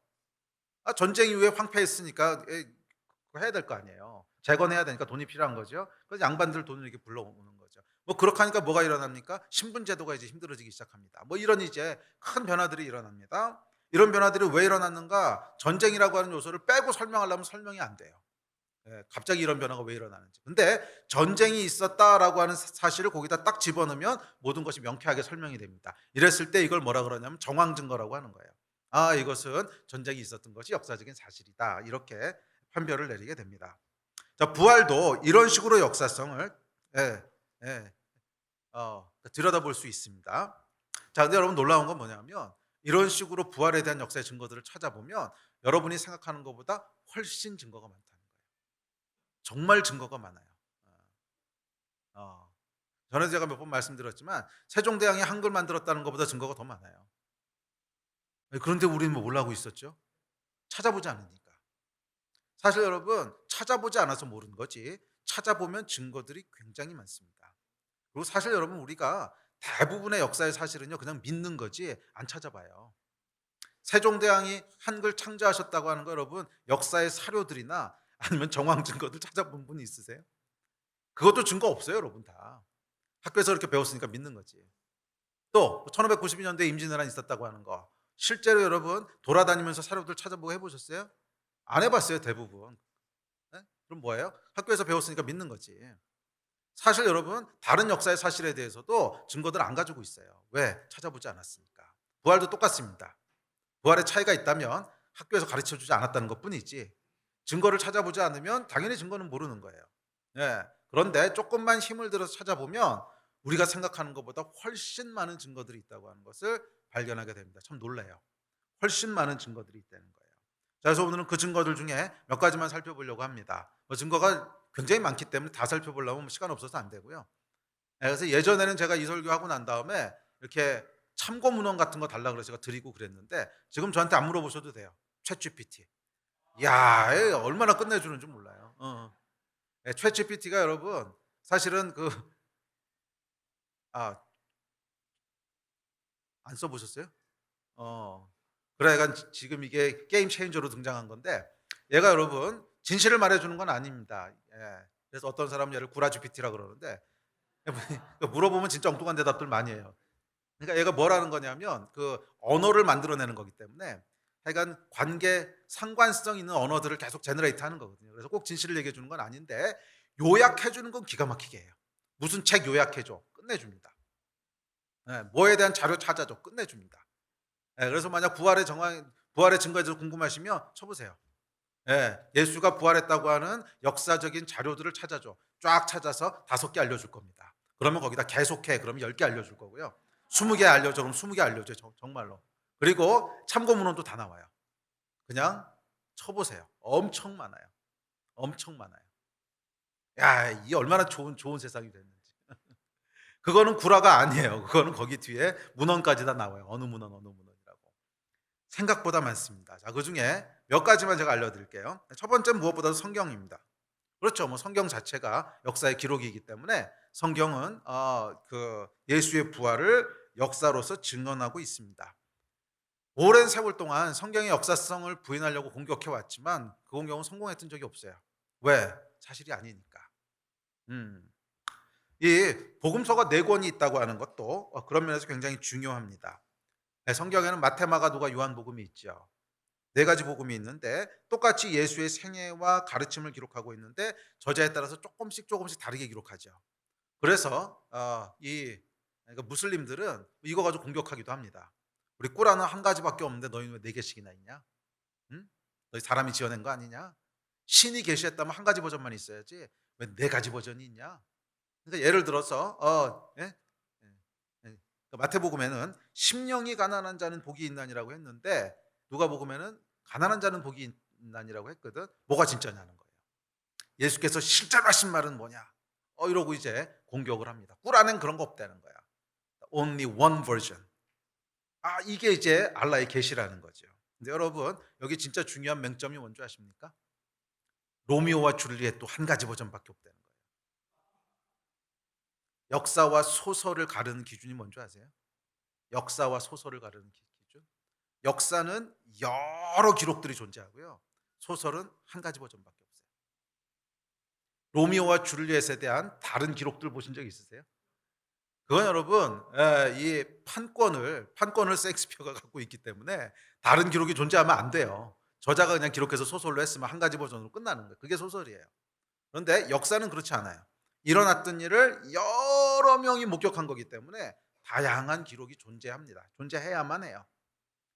전쟁 이후에 황폐했으니까 그거 해야 될 거 아니에요. 재건해야 되니까 돈이 필요한 거죠. 그래서 양반들 돈을 이렇게 불러오는 거죠. 뭐 그렇게 하니까 뭐가 일어납니까? 신분 제도가 이제 힘들어지기 시작합니다. 뭐 이런 이제 큰 변화들이 일어납니다. 이런 변화들이 왜 일어났는가? 전쟁이라고 하는 요소를 빼고 설명하려면 설명이 안 돼요. 예, 갑자기 이런 변화가 왜 일어나는지. 근데 전쟁이 있었다라고 하는 사실을 거기다 딱 집어넣으면 모든 것이 명쾌하게 설명이 됩니다. 이랬을 때 이걸 뭐라 그러냐면 정황 증거라고 하는 거예요. 이것은 전쟁이 있었던 것이 역사적인 사실이다. 이렇게 판별을 내리게 됩니다. 자, 부활도 이런 식으로 역사성을 예, 예, 들여다볼 수 있습니다. 자, 근데 여러분 놀라운 건 뭐냐면 이런 식으로 부활에 대한 역사의 증거들을 찾아보면 여러분이 생각하는 것보다 훨씬 증거가 많다는 거예요. 정말 증거가 많아요. 어, 어. 전에 제가 몇 번 말씀드렸지만 세종대왕이 한글 만들었다는 것보다 증거가 더 많아요. 그런데 우리는 뭐 몰라고 있었죠? 찾아보지 않으니까. 사실 여러분 찾아보지 않아서 모르는 거지 찾아보면 증거들이 굉장히 많습니다. 그리고 사실 여러분 우리가 대부분의 역사의 사실은요 그냥 믿는 거지 안 찾아봐요. 세종대왕이 한글 창제하셨다고 하는 거 여러분 역사의 사료들이나 아니면 정황 증거들 찾아본 분이 있으세요? 그것도 증거 없어요 여러분 다. 학교에서 이렇게 배웠으니까 믿는 거지. 또 1592년도에 임진왜란이 있었다고 하는 거 실제로 여러분 돌아다니면서 사료들 찾아보고 해보셨어요? 안 해봤어요 대부분. 네? 그럼 뭐예요? 학교에서 배웠으니까 믿는 거지. 사실 여러분 다른 역사의 사실에 대해서도 증거들 안 가지고 있어요. 왜? 찾아보지 않았으니까. 부활도 똑같습니다. 부활의 차이가 있다면 학교에서 가르쳐 주지 않았다는 것뿐이지 증거를 찾아보지 않으면 당연히 증거는 모르는 거예요. 예. 그런데 조금만 힘을 들여서 찾아보면 우리가 생각하는 것보다 훨씬 많은 증거들이 있다고 하는 것을 발견하게 됩니다. 참 놀라요. 훨씬 많은 증거들이 있다는 거예요. 자, 그래서 오늘은 그 증거들 중에 몇 가지만 살펴보려고 합니다. 뭐 증거가 굉장히 많기 때문에 다 살펴보려면 뭐 시간 없어서 안 되고요. 그래서 예전에는 제가 이 설교하고 난 다음에 이렇게 참고 문헌 같은 거 달라 그래서 제가 드리고 그랬는데 지금 저한테 안 물어보셔도 돼요. 챗GPT. 야, 얼마나 끝내주는 줄 몰라요. 챗GPT가 여러분 사실은 아, 안 써보셨어요? 그래가 지금 이게 게임 체인저로 등장한 건데 얘가 여러분 진실을 말해주는 건 아닙니다. 예. 그래서 어떤 사람은 얘를 구라 GPT라 그러는데 물어보면 진짜 엉뚱한 대답들 많이 해요. 그러니까 얘가 뭐라는 거냐면 그 언어를 만들어내는 거기 때문에 하여간 관계 상관성 있는 언어들을 계속 제너레이트 하는 거거든요. 그래서 꼭 진실을 얘기해 주는 건 아닌데 요약해 주는 건 기가 막히게 해요. 무슨 책 요약해 줘. 끝내줍니다. 예. 뭐에 대한 자료 찾아줘. 끝내줍니다. 예. 그래서 만약 부활의 증거에 대해서 궁금하시면 쳐 보세요. 예. 예수가 부활했다고 하는 역사적인 자료들을 찾아줘. 쫙 찾아서 5개 알려줄 겁니다. 그러면 거기다 계속해. 그러면 10개 알려줄 거고요. 20개 알려줘. 그럼 20개 알려줘요. 정말로. 그리고 참고문헌도 다 나와요. 그냥 쳐보세요. 엄청 많아요. 엄청 많아요. 야, 이 얼마나 좋은 세상이 됐는지. 그거는 구라가 아니에요. 그거는 거기 뒤에 문헌까지 다 나와요. 어느 문헌, 어느 문헌이라고. 생각보다 많습니다. 자, 그중에 몇 가지만 제가 알려드릴게요. 첫 번째는 무엇보다도 성경입니다. 그렇죠. 뭐 성경 자체가 역사의 기록이기 때문에 성경은 그 예수의 부활을 역사로서 증언하고 있습니다. 오랜 세월 동안 성경의 역사성을 부인하려고 공격해 왔지만 그 공격은 성공했던 적이 없어요. 왜? 사실이 아니니까. 음. 이 복음서가 4권이 있다고 하는 것도 그런 면에서 굉장히 중요합니다. 네, 성경에는 마태, 마가, 누가, 요한복음이 있죠. 4가지 복음이 있는데 똑같이 예수의 생애와 가르침을 기록하고 있는데 저자에 따라서 조금씩 다르게 기록하죠. 그래서 그러니까 무슬림들은 이거 가지고 공격하기도 합니다. 우리 꾸란은 한 가지밖에 없는데 너희는 왜 4개씩이나 있냐? 응? 너희 사람이 지어낸 거 아니냐? 신이 계시했다면 한 가지 버전만 있어야지 왜 4가지 버전이 있냐? 그러니까 예를 들어서 예? 예. 예. 그 마태복음에는 심령이 가난한 자는 복이 있나니라고 했는데 누가복음에는 가난한 자는 복이 있나니라고 했거든. 뭐가 진짜냐는 거예요. 예수께서 실제로 하신 말은 뭐냐? 이러고 이제 공격을 합니다. 꿀안엔 그런 거 없다는 거야. Only one version. 이게 이제 알라의 계시라는 거죠. 근데 여러분 여기 진짜 중요한 맹점이 뭔지 아십니까? 로미오와 줄리엣도 한 가지 버전밖에 없다는 거예요. 역사와 소설을 가르는 기준이 뭔지 아세요? 역사와 소설을 가르는 기준. 역사는 여러 기록들이 존재하고요. 소설은 한 가지 버전밖에 없어요. 로미오와 줄리엣에 대한 다른 기록들 보신 적 있으세요? 그건 여러분 이 판권을 셰익스피어가 갖고 있기 때문에 다른 기록이 존재하면 안 돼요. 저자가 그냥 기록해서 소설로 했으면 한 가지 버전으로 끝나는 거예요. 그게 소설이에요. 그런데 역사는 그렇지 않아요. 일어났던 일을 여러 명이 목격한 거기 때문에 다양한 기록이 존재합니다. 존재해야만 해요.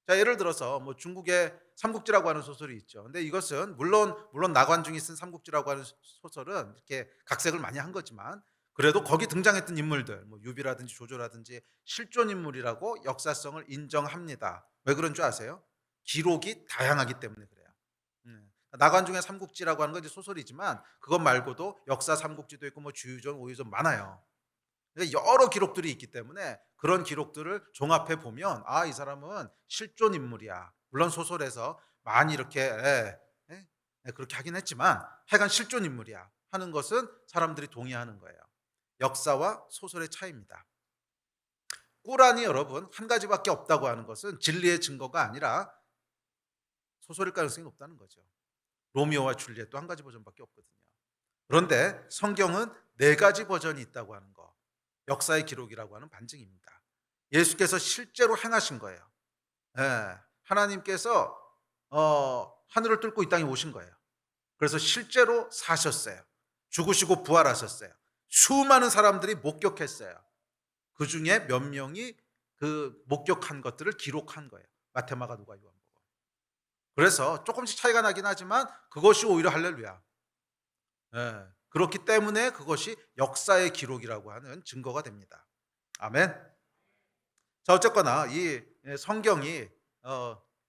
자, 예를 들어서 뭐 중국의 삼국지라고 하는 소설이 있죠. 근데 이것은 물론 나관중이 쓴 삼국지라고 하는 소설은 이렇게 각색을 많이 한 거지만 그래도 거기 등장했던 인물들, 뭐 유비라든지 조조라든지 실존 인물이라고 역사성을 인정합니다. 왜 그런 줄 아세요? 기록이 다양하기 때문에 그래요. 나관중의 삼국지라고 하는 건 이제 소설이지만 그것 말고도 역사 삼국지도 있고 뭐 주유전, 오유전 많아요. 그러니까 여러 기록들이 있기 때문에 그런 기록들을 종합해 보면 이 사람은 실존 인물이야. 물론 소설에서 많이 이렇게 그렇게 하긴 했지만 하여간 실존 인물이야 하는 것은 사람들이 동의하는 거예요. 역사와 소설의 차이입니다. 꾸란이 여러분 한 가지밖에 없다고 하는 것은 진리의 증거가 아니라 소설일 가능성이 높다는 거죠. 로미오와 줄리엣도 한 가지 버전밖에 없거든요. 그런데 성경은 4가지 버전이 있다고 하는 거. 역사의 기록이라고 하는 반증입니다. 예수께서 실제로 행하신 거예요. 예. 하나님께서 하늘을 뚫고 이 땅에 오신 거예요. 그래서 실제로 사셨어요. 죽으시고 부활하셨어요. 수많은 사람들이 목격했어요. 그 중에 몇 명이 그 목격한 것들을 기록한 거예요. 마태, 마가, 누가, 요한복음. 그래서 조금씩 차이가 나긴 하지만 그것이 오히려 할렐루야. 예. 그렇기 때문에 그것이 역사의 기록이라고 하는 증거가 됩니다. 아멘. 자, 어쨌거나 이 성경이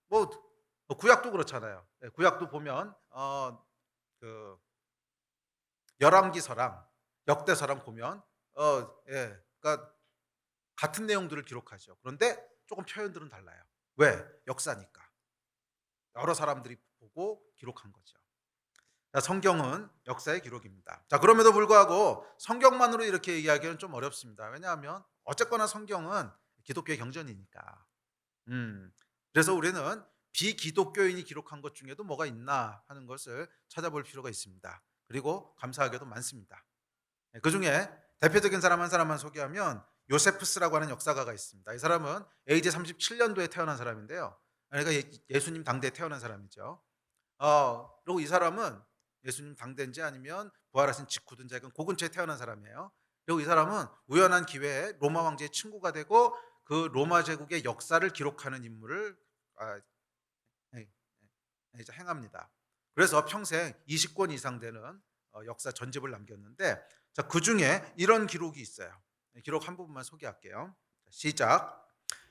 뭐 구약도 그렇잖아요. 구약도 보면 그 열왕기서랑 역대서랑 보면 그러니까 같은 내용들을 기록하죠. 그런데 조금 표현들은 달라요. 왜? 역사니까. 여러 사람들이 보고 기록한 거죠. 자, 성경은 역사의 기록입니다. 자, 그럼에도 불구하고 성경만으로 이렇게 얘기하기는 좀 어렵습니다. 왜냐하면 어쨌거나 성경은 기독교의 경전이니까. 그래서 우리는 비기독교인이 기록한 것 중에도 뭐가 있나 하는 것을 찾아볼 필요가 있습니다. 그리고 감사하게도 많습니다. 그 중에 대표적인 사람 한 사람만 소개하면 요세푸스라고 하는 역사가가 있습니다. 이 사람은 AD 37년도에 태어난 사람인데요. 그러니까 예수님 당대에 태어난 사람이죠. 그리고 이 사람은 예수님 당대인지 아니면 부활하신 직후든지 하여간 그 근처에 태어난 사람이에요. 그리고 이 사람은 우연한 기회에 로마 황제의 친구가 되고 그 로마 제국의 역사를 기록하는 임무를 아 예 이제 행합니다. 그래서 평생 20권 이상 되는 역사 전집을 남겼는데, 자 그중에 이런 기록이 있어요. 기록 한 부분만 소개할게요. 시작.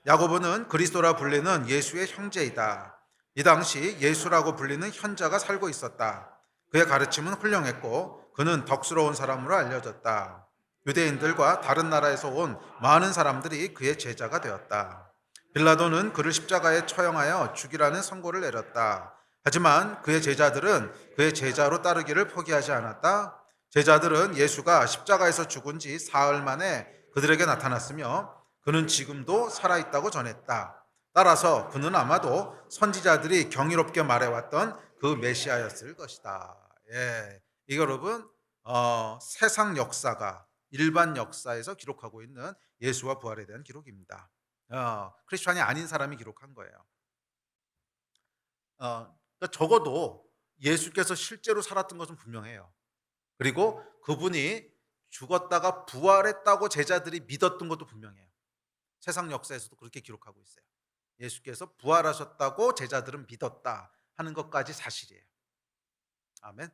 야고보는 그리스도라 불리는 예수의 형제이다. 이 당시 예수라고 불리는 현자가 살고 있었다. 그의 가르침은 훌륭했고 그는 덕스러운 사람으로 알려졌다. 유대인들과 다른 나라에서 온 많은 사람들이 그의 제자가 되었다. 빌라도는 그를 십자가에 처형하여 죽이라는 선고를 내렸다. 하지만 그의 제자들은 그의 제자로 따르기를 포기하지 않았다. 제자들은 예수가 십자가에서 죽은 지 사흘 만에 그들에게 나타났으며 그는 지금도 살아있다고 전했다. 따라서 그는 아마도 선지자들이 경이롭게 말해왔던 그 메시아였을 것이다. 예, 이거 여러분 세상 역사가 일반 역사에서 기록하고 있는 예수와 부활에 대한 기록입니다. 크리스천이 아닌 사람이 기록한 거예요. 그러니까 적어도 예수께서 실제로 살았던 것은 분명해요. 그리고 그분이 죽었다가 부활했다고 제자들이 믿었던 것도 분명해요. 세상 역사에서도 그렇게 기록하고 있어요. 예수께서 부활하셨다고 제자들은 믿었다 하는 것까지 사실이에요. 아멘.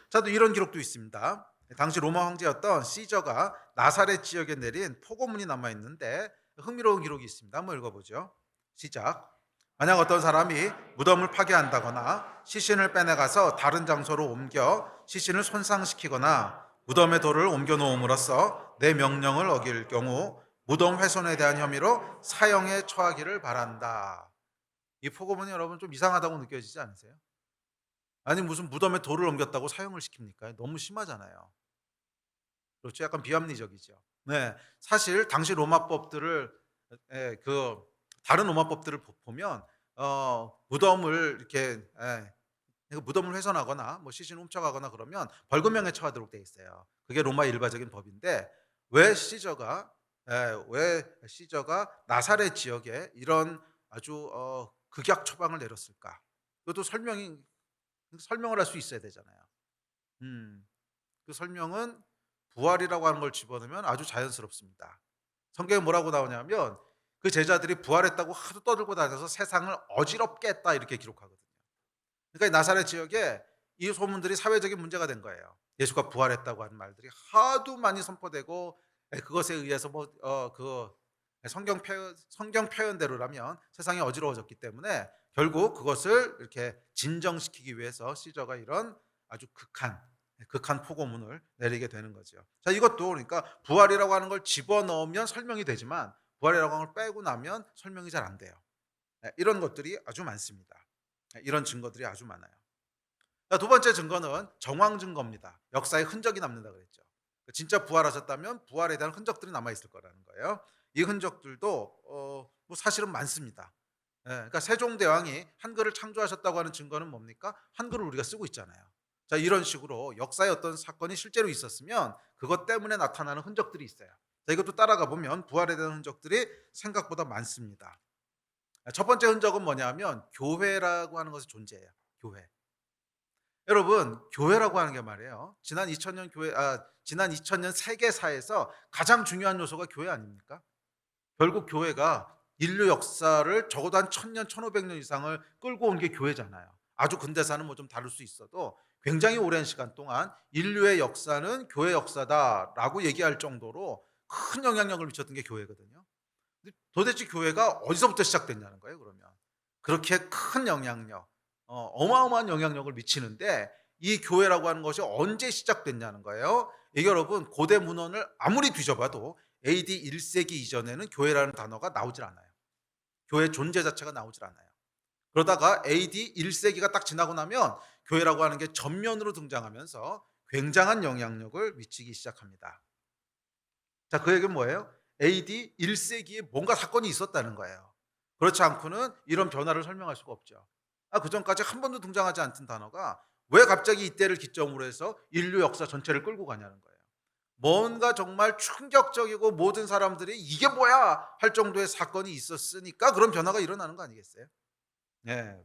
자, 또 이런 기록도 있습니다. 당시 로마 황제였던 시저가 나사렛 지역에 내린 포고문이 남아 있는데 흥미로운 기록이 있습니다. 한번 읽어보죠. 시작. 만약 어떤 사람이 무덤을 파괴한다거나 시신을 빼내가서 다른 장소로 옮겨 시신을 손상시키거나 무덤의 돌을 옮겨 놓음으로써 내 명령을 어길 경우 무덤 훼손에 대한 혐의로 사형에 처하기를 바란다. 이 포고문이 여러분 좀 이상하다고 느껴지지 않으세요? 아니 무슨 무덤에 돌을 옮겼다고 사형을 시킵니까? 너무 심하잖아요. 그렇죠? 약간 비합리적이죠. 네, 사실 당시 로마법들을 그 다른 로마법들을 보면 무덤을 이렇게 무덤을 훼손하거나 뭐 시신 훔쳐가거나 그러면 벌금형에 처하도록 돼 있어요. 그게 로마의 일반적인 법인데 왜 시저가 왜 시저가 나사렛 지역에 이런 아주 극약 처방을 내렸을까? 그것도 설명을 할 수 있어야 되잖아요. 음. 그 설명은 부활이라고 하는 걸 집어넣으면 아주 자연스럽습니다. 성경에 뭐라고 나오냐면 그 제자들이 부활했다고 하도 떠들고 다녀서 세상을 어지럽게 했다 이렇게 기록하거든요. 그러니까 이 나사렛 지역에 이 소문들이 사회적인 문제가 된 거예요. 예수가 부활했다고 하는 말들이 하도 많이 선포되고 그것에 의해서 그 성경 표현대로라면 세상이 어지러워졌기 때문에 결국 그것을 이렇게 진정시키기 위해서 시저가 이런 아주 극한 포고문을 내리게 되는 거죠. 자, 이것도 그러니까 부활이라고 하는 걸 집어넣으면 설명이 되지만 부활이라고 하는 걸 빼고 나면 설명이 잘 안 돼요. 이런 것들이 아주 많습니다. 이런 증거들이 아주 많아요. 자, 두 번째 증거는 정황 증거입니다. 역사에 흔적이 남는다 그랬죠. 진짜 부활하셨다면 부활에 대한 흔적들이 남아 있을 거라는 거예요. 이 흔적들도 뭐 사실은 많습니다. 그러니까 세종대왕이 한글을 창조하셨다고 하는 증거는 뭡니까? 한글을 우리가 쓰고 있잖아요. 자, 이런 식으로 역사에 어떤 사건이 실제로 있었으면 그것 때문에 나타나는 흔적들이 있어요. 자, 이것도 따라가 보면 부활에 대한 흔적들이 생각보다 많습니다. 첫 번째 흔적은 뭐냐면 교회라고 하는 것이 존재해요. 교회. 여러분, 교회라고 하는 게 말이에요. 지난 2000년 세계사에서 가장 중요한 요소가 교회 아닙니까? 결국 교회가 인류 역사를 적어도 한 1000년, 1500년 이상을 끌고 온 게 교회잖아요. 아주 근대사는 뭐 좀 다를 수 있어도 굉장히 오랜 시간 동안 인류의 역사는 교회 역사다라고 얘기할 정도로 큰 영향력을 미쳤던 게 교회거든요. 근데 도대체 교회가 어디서부터 시작됐냐는 거예요, 그러면. 그렇게 큰 영향력, 어마어마한 영향력을 미치는데 이 교회라고 하는 것이 언제 시작됐냐는 거예요. 이게 여러분 고대 문헌을 아무리 뒤져봐도 AD 1세기 이전에는 교회라는 단어가 나오질 않아요. 교회 존재 자체가 나오질 않아요. 그러다가 AD 1세기가 딱 지나고 나면 교회라고 하는 게 전면으로 등장하면서 굉장한 영향력을 미치기 시작합니다. 자, 그 얘기는 뭐예요? AD 1세기에 뭔가 사건이 있었다는 거예요. 그렇지 않고는 이런 변화를 설명할 수가 없죠. 그 전까지 한 번도 등장하지 않던 단어가 왜 갑자기 이때를 기점으로 해서 인류 역사 전체를 끌고 가냐는 거예요. 뭔가 정말 충격적이고 모든 사람들이 '이게 뭐야?' 할 정도의 사건이 있었으니까 그런 변화가 일어나는 거 아니겠어요? 네.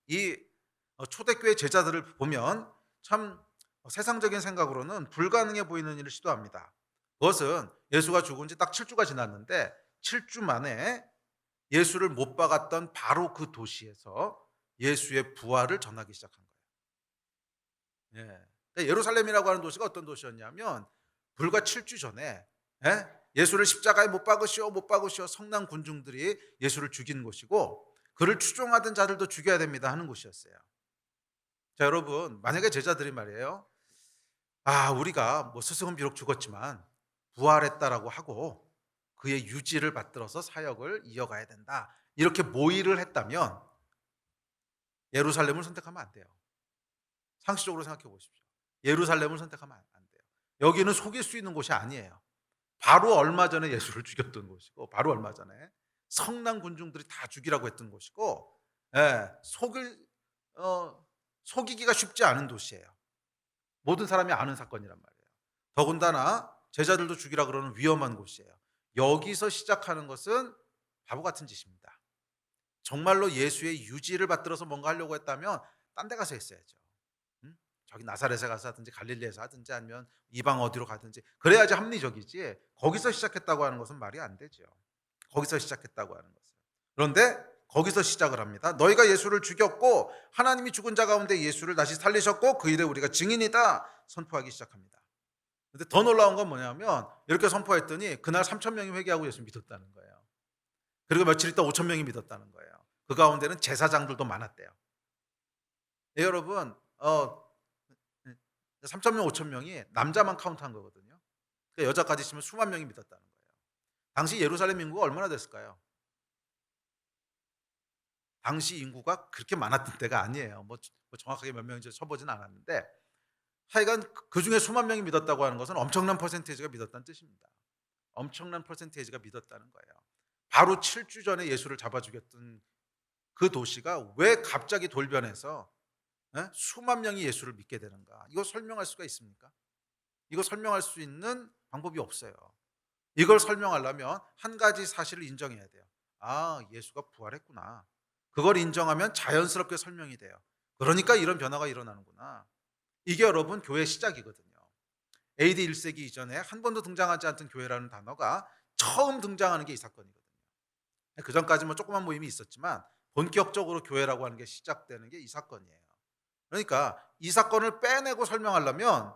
이 초대교회 제자들을 보면 참 세상적인 생각으로는 불가능해 보이는 일을 시도합니다. 그것은 예수가 죽은 지 딱 7 주가 지났는데 7주 만에 예수를 못 박았던 바로 그 도시에서 예수의 부활을 전하기 시작한 거예요. 예. 그러니까 예루살렘이라고 하는 도시가 어떤 도시였냐면 불과 7주 전에 예수를 십자가에 못 박으시오 못 박으시오 성난 군중들이 예수를 죽인 곳이고 그를 추종하던 자들도 죽여야 됩니다 하는 곳이었어요. 자 여러분 만약에 제자들이 말이에요. 우리가 뭐 스승은 비록 죽었지만 부활했다라고 하고 그의 유지를 받들어서 사역을 이어가야 된다. 이렇게 모의를 했다면 예루살렘을 선택하면 안 돼요. 상식적으로 생각해 보십시오. 예루살렘을 선택하면 안 돼요. 여기는 속일 수 있는 곳이 아니에요. 바로 얼마 전에 예수를 죽였던 곳이고 바로 얼마 전에 성난 군중들이 다 죽이라고 했던 곳이고 속을 속이기가 쉽지 않은 도시예요. 모든 사람이 아는 사건이란 말이에요. 더군다나 제자들도 죽이라 그러는 위험한 곳이에요. 여기서 시작하는 것은 바보 같은 짓입니다. 정말로 예수의 유지를 받들어서 뭔가 하려고 했다면 딴 데 가서 했어야죠. 음? 저기 나사렛에 가서 하든지 갈릴리에서 하든지 아니면 이방 어디로 가든지 그래야지 합리적이지 거기서 시작했다고 하는 것은 말이 안 되죠. 거기서 시작했다고 하는 것은. 그런데 거기서 시작을 합니다. 너희가 예수를 죽였고 하나님이 죽은 자 가운데 예수를 다시 살리셨고 그 일에 우리가 증인이다 선포하기 시작합니다. 근데 더 놀라운 건 뭐냐면 이렇게 선포했더니 그날 3천 명이 회개하고 예수 믿었다는 거예요. 그리고 며칠 있다 5천 명이 믿었다는 거예요. 그 가운데는 제사장들도 많았대요. 예, 여러분 3천 명, 5천 명이 남자만 카운트한 거거든요. 그러니까 여자까지 치면 수만 명이 믿었다는 거예요. 당시 예루살렘 인구가 얼마나 됐을까요? 당시 인구가 그렇게 많았던 때가 아니에요. 뭐 정확하게 몇 명인지 쳐보진 않았는데 하여간 그중에 수만 명이 믿었다고 하는 것은 엄청난 퍼센테이지가 믿었다는 뜻입니다. 엄청난 퍼센테이지가 믿었다는 거예요. 바로 7주 전에 예수를 잡아 죽였던 그 도시가 왜 갑자기 돌변해서 수만 명이 예수를 믿게 되는가? 이거 설명할 수가 있습니까? 이거 설명할 수 있는 방법이 없어요. 이걸 설명하려면 한 가지 사실을 인정해야 돼요. 예수가 부활했구나. 그걸 인정하면 자연스럽게 설명이 돼요. 그러니까 이런 변화가 일어나는구나. 이게 여러분 교회 시작이거든요. AD 1세기 이전에 한 번도 등장하지 않던 교회라는 단어가 처음 등장하는 게 이 사건이거든요. 그 전까지 뭐 조그만 모임이 있었지만 본격적으로 교회라고 하는 게 시작되는 게 이 사건이에요. 그러니까 이 사건을 빼내고 설명하려면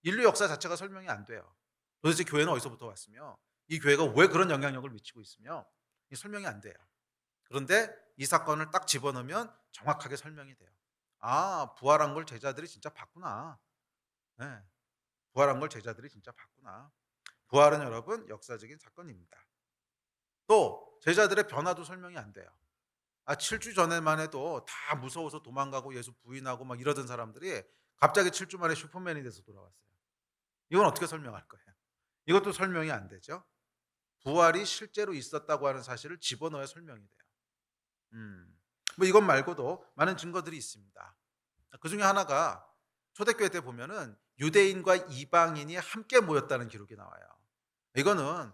인류 역사 자체가 설명이 안 돼요. 도대체 교회는 어디서부터 왔으며 이 교회가 왜 그런 영향력을 미치고 있으며 이 설명이 안 돼요. 그런데 이 사건을 딱 집어넣으면 정확하게 설명이 돼요. 부활한 걸 제자들이 진짜 봤구나. 네, 부활한 걸 제자들이 진짜 봤구나. 부활은 여러분 역사적인 사건입니다. 또 제자들의 변화도 설명이 안 돼요. 7주 전에만 해도 다 무서워서 도망가고 예수 부인하고 막 이러던 사람들이 갑자기 7주 만에 슈퍼맨이 돼서 돌아왔어요. 이건 어떻게 설명할 거예요? 이것도 설명이 안 되죠. 부활이 실제로 있었다고 하는 사실을 집어넣어야 설명이 돼요. 음. 뭐 이것 말고도 많은 증거들이 있습니다. 그중에 하나가 초대교회 때 보면은 유대인과 이방인이 함께 모였다는 기록이 나와요. 이거는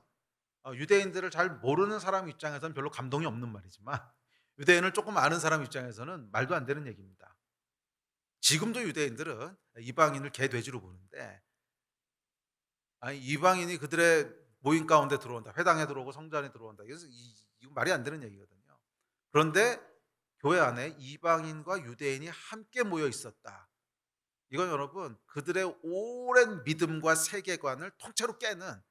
유대인들을 잘 모르는 사람 입장에서는 별로 감동이 없는 말이지만 유대인을 조금 아는 사람 입장에서는 말도 안 되는 얘기입니다. 지금도 유대인들은 이방인을 개돼지로 보는데 이방인이 그들의 모임 가운데 들어온다. 회당에 들어오고 성전에 들어온다. 그래서 이거 말이 안 되는 얘기거든요. 그런데 교회 안에 이방인과 유대인이 함께 모여 있었다. 이건 여러분 그들의 오랜 믿음과 세계관을 통째로 깨는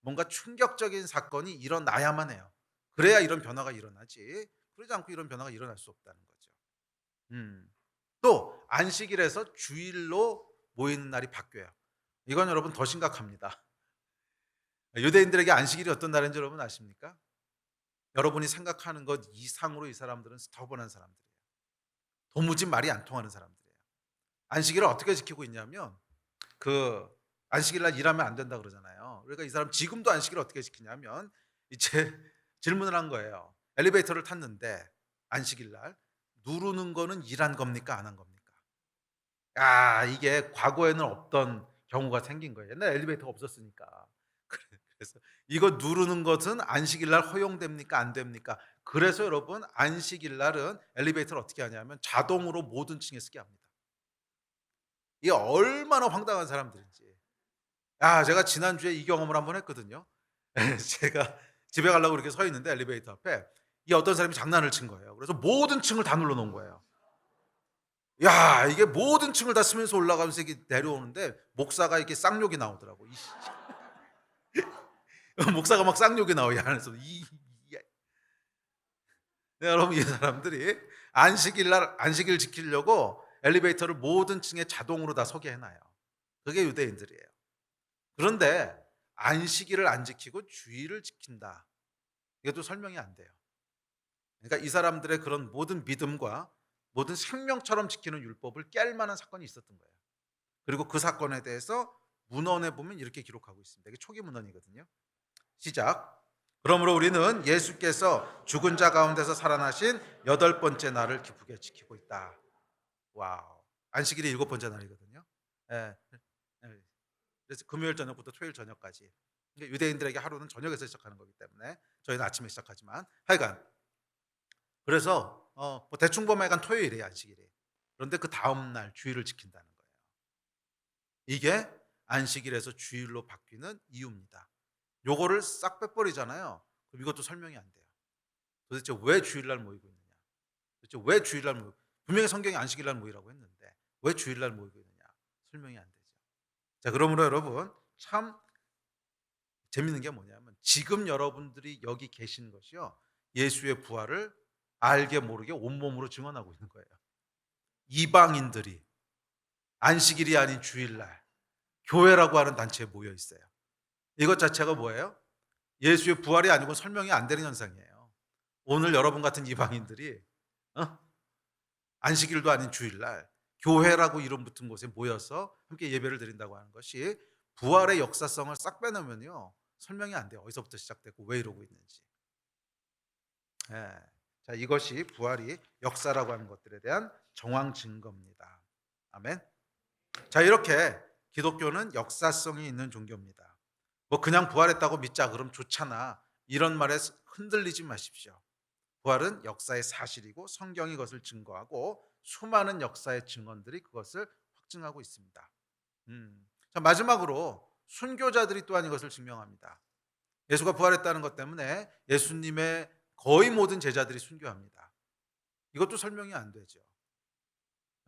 뭔가 충격적인 사건이 일어나야만 해요. 그래야 이런 변화가 일어나지. 그러지 않고 이런 변화가 일어날 수 없다는 거죠. 음. 또 안식일에서 주일로 모이는 날이 바뀌어요. 이건 여러분 더 심각합니다. 유대인들에게 안식일이 어떤 날인지 여러분 아십니까? 여러분이 생각하는 것 이상으로 이 사람들은 스터번한 사람들이에요. 도무지 말이 안 통하는 사람들이에요. 안식일을 어떻게 지키고 있냐면 그 안식일 날 일하면 안 된다 그러잖아요. 그러니까 이 사람 지금도 안식일을 어떻게 지키냐면 이제 질문을 한 거예요. 엘리베이터를 탔는데 안식일 날 누르는 거는 일한 겁니까 안 한 겁니까? 이게 과거에는 없던 경우가 생긴 거예요. 옛날에 엘리베이터가 없었으니까. 그래서 이거 누르는 것은 안식일 날 허용됩니까? 안 됩니까? 그래서 여러분 안식일 날은 엘리베이터를 어떻게 하냐면 자동으로 모든 층에 쓰게 합니다. 이게 얼마나 황당한 사람들인지. 제가 지난주에 이 경험을 한번 했거든요. 제가 집에 가려고 이렇게 서 있는데 엘리베이터 앞에 이 어떤 사람이 장난을 친 거예요. 그래서 모든 층을 다 눌러 놓은 거예요. 야, 이게 모든 층을 다 쓰면서 올라가면서 이게 내려오는데 목사가 이렇게 쌍욕이 나오더라고. 목사가 막 쌍욕이 나와요. 이 안에서. 네, 여러분 이 사람들이 안식일 날 안식일 지키려고 엘리베이터를 모든 층에 자동으로 다 서게 해 놔요. 그게 유대인들이에요. 그런데 안식일을 안 지키고 주일을 지킨다. 이것도 설명이 안 돼요. 그러니까 이 사람들의 그런 모든 믿음과 모든 생명처럼 지키는 율법을 깰 만한 사건이 있었던 거예요. 그리고 그 사건에 대해서 문헌에 보면 이렇게 기록하고 있습니다. 이게 초기 문헌이거든요. 시작. 그러므로 우리는 예수께서 죽은 자 가운데서 살아나신 여덟 번째 날을 기쁘게 지키고 있다. 와우. 안식일이 일곱 번째 날이거든요. 예. 예. 그래서 금요일 저녁부터 토요일 저녁까지. 그러니까 유대인들에게 하루는 저녁에서 시작하는 거기 때문에 저희는 아침에 시작하지만 하여간 그래서 뭐 대충 보면 약간 토요일이에요, 안식일이. 그런데 그 다음 날 주일을 지킨다는 거예요. 이게 안식일에서 주일로 바뀌는 이유입니다. 요거를 싹 빼버리잖아요. 그럼 이것도 설명이 안 돼요. 도대체 왜 주일날 모이고 있느냐? 도대체 왜 주일날 모이고 분명히 성경이 안식일날 모이라고 했는데 왜 주일날 모이고 있느냐? 설명이 안 되죠. 자, 그러므로 여러분 참 재밌는 게 뭐냐면 지금 여러분들이 여기 계신 것이요. 예수의 부활을 알게 모르게 온몸으로 증언하고 있는 거예요. 이방인들이 안식일이 아닌 주일날 교회라고 하는 단체에 모여 있어요. 이것 자체가 뭐예요? 예수의 부활이 아니고 설명이 안 되는 현상이에요. 오늘 여러분 같은 이방인들이 어? 안식일도 아닌 주일날 교회라고 이름 붙은 곳에 모여서 함께 예배를 드린다고 하는 것이 부활의 역사성을 싹 빼놓으면요 설명이 안 돼요. 어디서부터 시작됐고 왜 이러고 있는지. 예. 자, 이것이 부활이 역사라고 하는 것들에 대한 정황 증거입니다. 아멘. 자, 이렇게 기독교는 역사성이 있는 종교입니다. 뭐 그냥 부활했다고 믿자 그럼 좋잖아. 이런 말에 흔들리지 마십시오. 부활은 역사의 사실이고 성경이 그것을 증거하고 수많은 역사의 증언들이 그것을 확증하고 있습니다. 자, 마지막으로 순교자들이 또한 이것을 증명합니다. 예수가 부활했다는 것 때문에 예수님의 거의 모든 제자들이 순교합니다. 이것도 설명이 안 되죠.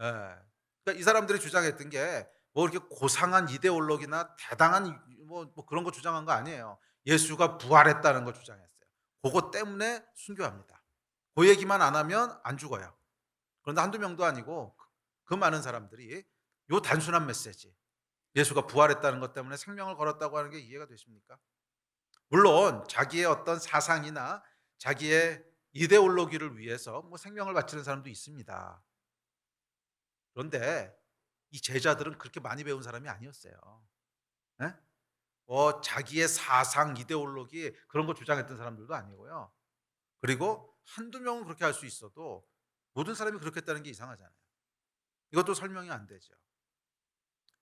예. 그러니까 이 사람들이 주장했던 게 뭐 이렇게 고상한 이데올로기나 대당한 뭐 그런 거 주장한 거 아니에요. 예수가 부활했다는 걸 주장했어요. 그것 때문에 순교합니다. 그 얘기만 안 하면 안 죽어요. 그런데 한두 명도 아니고 그 많은 사람들이 요 단순한 메시지, 예수가 부활했다는 것 때문에 생명을 걸었다고 하는 게 이해가 되십니까? 물론 자기의 어떤 사상이나 자기의 이데올로기를 위해서 뭐 생명을 바치는 사람도 있습니다. 그런데 이 제자들은 그렇게 많이 배운 사람이 아니었어요. 예? 자기의 사상, 이데올로기 그런 거 주장했던 사람들도 아니고요. 그리고 한두 명은 그렇게 할 수 있어도 모든 사람이 그렇게 했다는 게 이상하잖아요. 이것도 설명이 안 되죠.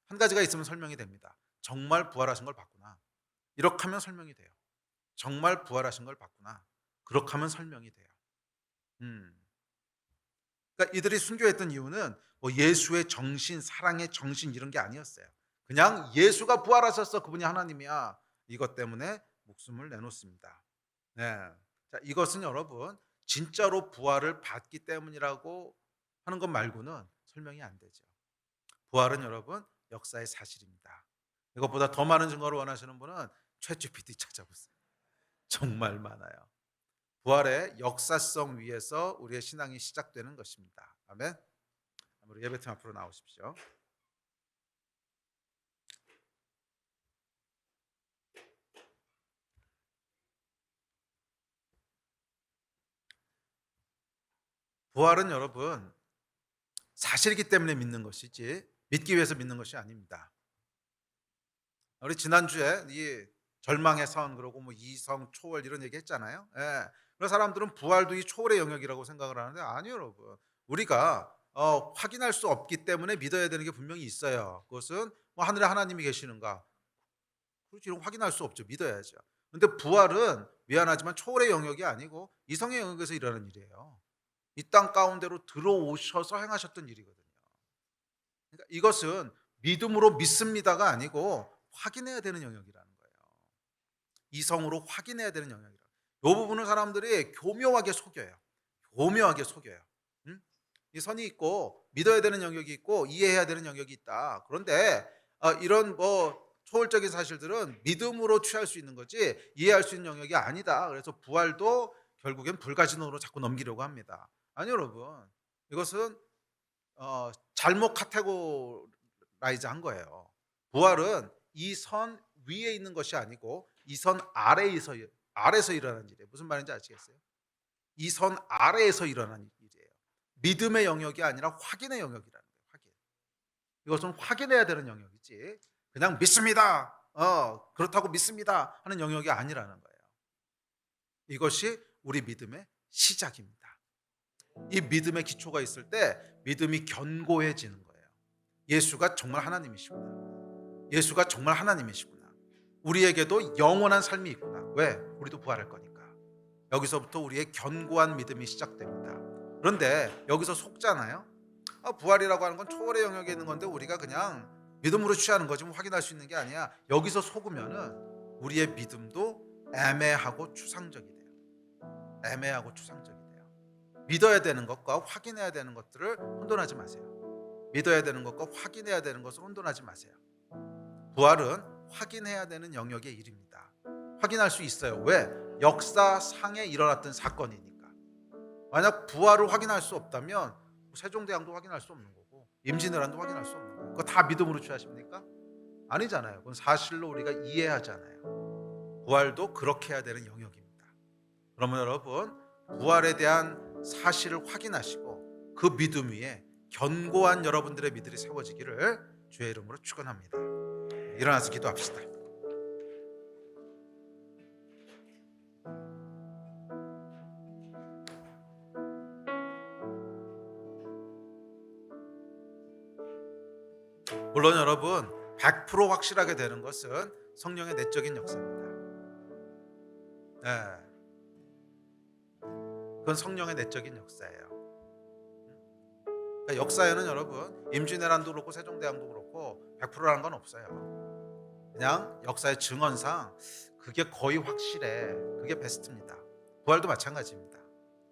한 가지가 있으면 설명이 됩니다. 정말 부활하신 걸 봤구나. 이렇게 하면 설명이 돼요. 정말 부활하신 걸 봤구나. 그렇게 하면 설명이 돼요. 음. 그러니까 이들이 순교했던 이유는 뭐 예수의 정신, 사랑의 정신 이런 게 아니었어요. 그냥 예수가 부활하셨어. 그분이 하나님이야. 이것 때문에 목숨을 내놓습니다. 네. 자, 이것은 여러분 진짜로 부활을 받기 때문이라고 하는 것 말고는 설명이 안 되죠. 부활은 여러분 역사의 사실입니다. 이것보다 더 많은 증거를 원하시는 분은 챗GPT 찾아보세요. 정말 많아요. 부활의 역사성 위에서 우리의 신앙이 시작되는 것입니다. 아멘. 우리 예배팀 앞으로 나오십시오. 부활은 여러분 사실이기 때문에 믿는 것이지 믿기 위해서 믿는 것이 아닙니다. 우리 지난주에 이 절망의 선 그러고 뭐 이성 초월 이런 얘기 했잖아요. 예. 그런 사람들은 부활도 이 초월의 영역이라고 생각을 하는데 아니요, 여러분. 우리가 확인할 수 없기 때문에 믿어야 되는 게 분명히 있어요. 그것은 뭐 하늘에 하나님이 계시는가? 그렇지, 이런 거 확인할 수 없죠. 믿어야죠. 근데 부활은 미안하지만 초월의 영역이 아니고 이성의 영역에서 일어나는 일이에요. 이 땅 가운데로 들어오셔서 행하셨던 일이거든요. 그러니까 이것은 믿음으로 믿습니다가 아니고 확인해야 되는 영역이라는 거예요. 이성으로 확인해야 되는 영역이라. 이 부분을 사람들이 교묘하게 속여요. 교묘하게 속여요. 응? 이 선이 있고 믿어야 되는 영역이 있고 이해해야 되는 영역이 있다. 그런데 이런 뭐 초월적인 사실들은 믿음으로 취할 수 있는 거지 이해할 수 있는 영역이 아니다. 그래서 부활도 결국엔 불가진으로 자꾸 넘기려고 합니다. 아니 여러분, 이것은 잘못 카테고라이즈한 거예요. 부활은 이 선 위에 있는 것이 아니고 이 선 아래에서 일어나는 일이에요. 무슨 말인지 아시겠어요? 이 선 아래에서 일어나는 일이에요. 믿음의 영역이 아니라 확인의 영역이라는 거예요. 확인. 이것은 확인해야 되는 영역이지 그냥 믿습니다. 그렇다고 믿습니다 하는 영역이 아니라는 거예요. 이것이 우리 믿음의 시작입니다. 이 믿음의 기초가 있을 때 믿음이 견고해지는 거예요. 예수가 정말 하나님이시구나. 예수가 정말 하나님이시구나. 우리에게도 영원한 삶이 있구나. 왜? 우리도 부활할 거니까. 여기서부터 우리의 견고한 믿음이 시작됩니다. 그런데 여기서 속잖아요. 부활이라고 하는 건 초월의 영역에 있는 건데 우리가 그냥 믿음으로 취하는 거지 뭐 확인할 수 있는 게 아니야. 여기서 속으면은 우리의 믿음도 애매하고 추상적이 돼요. 애매하고 추상적이 돼요. 믿어야 되는 것과 확인해야 되는 것들을 혼돈하지 마세요. 믿어야 되는 것과 확인해야 되는 것을 혼돈하지 마세요. 부활은 확인해야 되는 영역의 일입니다. 확인할 수 있어요. 왜? 역사상에 일어났던 사건이니까. 만약 부활을 확인할 수 없다면 세종대왕도 확인할 수 없는 거고 임진왜란도 확인할 수 없는 거예요. 그거 다 믿음으로 취하십니까? 아니잖아요. 그건 사실로 우리가 이해하잖아요. 부활도 그렇게 해야 되는 영역입니다. 그러면 여러분, 부활에 대한 사실을 확인하시고 그 믿음 위에 견고한 여러분들의 믿음이 세워지기를 주의 이름으로 축원합니다. 일어나서 기도합시다. 물론 여러분 100% 확실하게 되는 것은 성령의 내적인 역사입니다. 네. 그건 성령의 내적인 역사예요. 그러니까 역사에는 여러분 임진왜란도 그렇고 세종대왕도 그렇고 100%라는 건 없어요. 그냥 역사의 증언상 그게 거의 확실해. 그게 베스트입니다. 부활도 마찬가지입니다.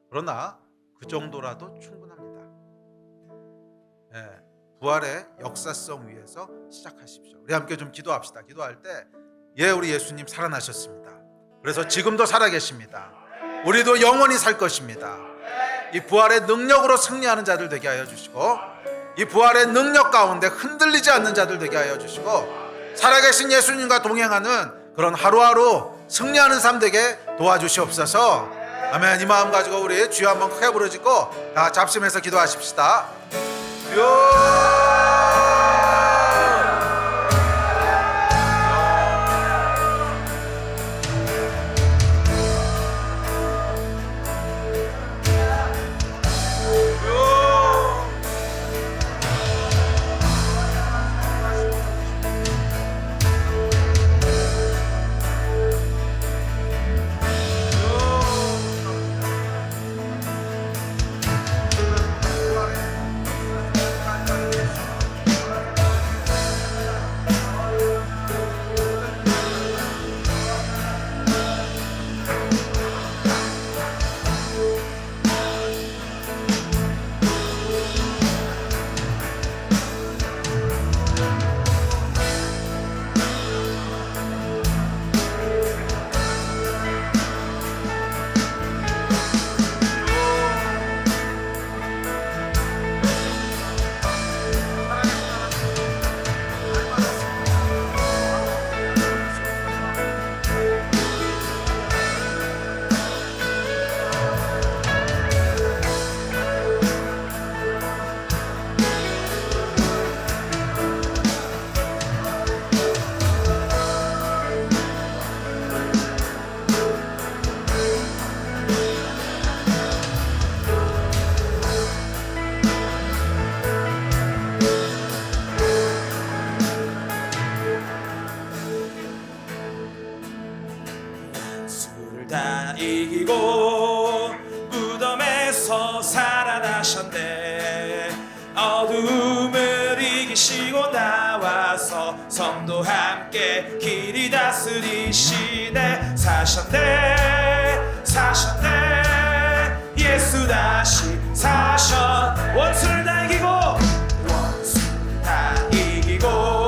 그러나 그 정도라도 충분합니다. 네. 부활의 역사성 위에서 시작하십시오. 우리 함께 좀 기도합시다. 기도할 때 우리 예수님 살아나셨습니다. 그래서 지금도 살아계십니다. 우리도 영원히 살 것입니다. 이 부활의 능력으로 승리하는 자들 되게 하여 주시고 이 부활의 능력 가운데 흔들리지 않는 자들 되게 하여 주시고 살아계신 예수님과 동행하는 그런 하루하루 승리하는 삶 되게 도와주시옵소서. 아멘. 이 마음 가지고 우리 주여 한번 크게 부르짖고 다 잡심해서 기도하십시다. 이기고 무덤에서 살아나셨네. 어둠을 이기시고 나와서 성도 함께 길이 다스리시네. 사셨네 사셨네 예수 다시 사셨. 원수를 다 이기고 다 이기고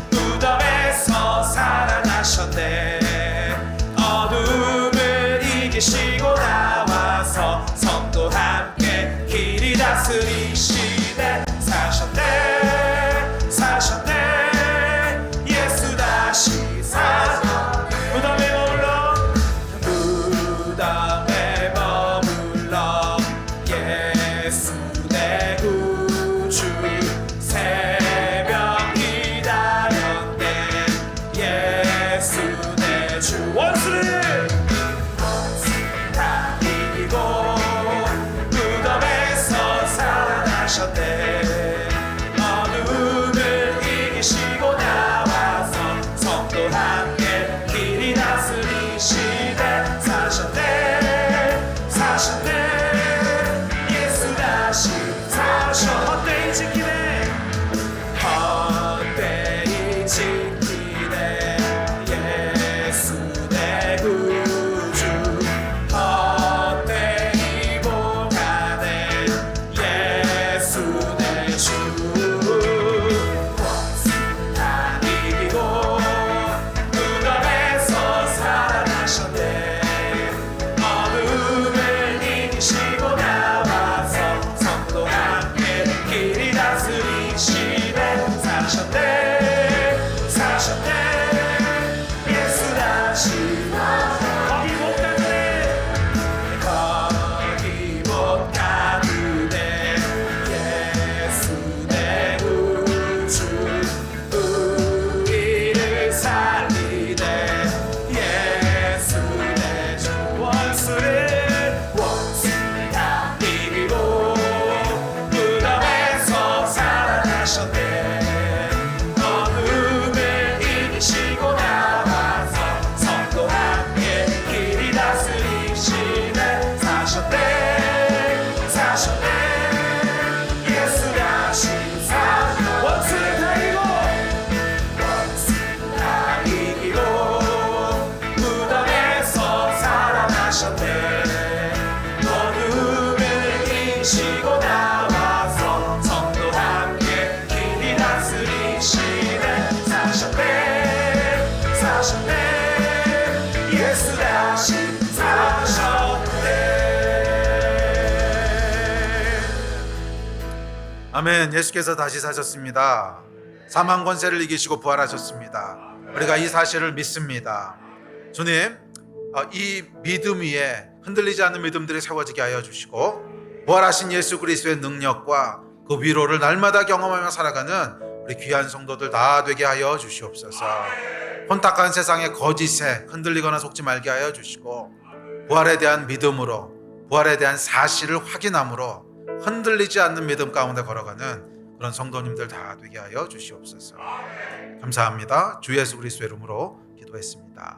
무덤에서 살아나셨네. 어둠을 이기시고 나와서 성도 함께 길이 다스리시네. 사셨네 사셨네 예수 다시 사셨. 무덤에 머물러 무덤에 머물러 예수 내 구주. 새벽 기다렸네 예수 내 주. 원수를 다 이기고 무덤에서 살아나셨네. 어둠을 이기시고 나와서 성도 함께 길이 다스리시네. 사셨네 사셨네 예수 다시 사셔. 헛되이 지키네 헛되이 지키네 예수 내 구주. 헛되이 보가네 예수 내 주. 다 이기고 무덤에서 살아나셨네. 어둠을 이기시고 나와서 성도 함께 길이 다스리시네. 사셨네 사셨네 예수 다시 거기 못 가네. 거기 못 가네 예수 내 구주. 우리를 살리네 예수 내 주. 원수를 다 이기고 무덤에서 살아나셨네. 어둠을 이기시고 나와서 성도 함께 길이 다스리시네. 사셨네 사셨네 예수 다시 사셨. 원수를 다 이기고 다 이기고 무덤에서 살아나셨네. 어둠을 이기시고 나와서 성도 함께 길이 다스리시네. 사셨네 사셨네 예수 다시 사셨네. 아멘. 예수께서 다시 사셨습니다. 사망 권세를 이기시고 부활하셨습니다. 우리가 이 사실을 믿습니다. 주님, 이 믿음 위에 흔들리지 않는 믿음들이 세워지게 하여 주시고 부활하신 예수 그리스도의 능력과 그 위로를 날마다 경험하며 살아가는 우리 귀한 성도들 다 되게 하여 주시옵소서. 혼탁한 세상의 거짓에 흔들리거나 속지 말게 하여 주시고 부활에 대한 믿음으로, 부활에 대한 사실을 확인함으로 흔들리지 않는 믿음 가운데 걸어가는 그런 성도님들 다 되게 하여 주시옵소서. 감사합니다. 주 예수 그리스도의 이름으로 기도했습니다.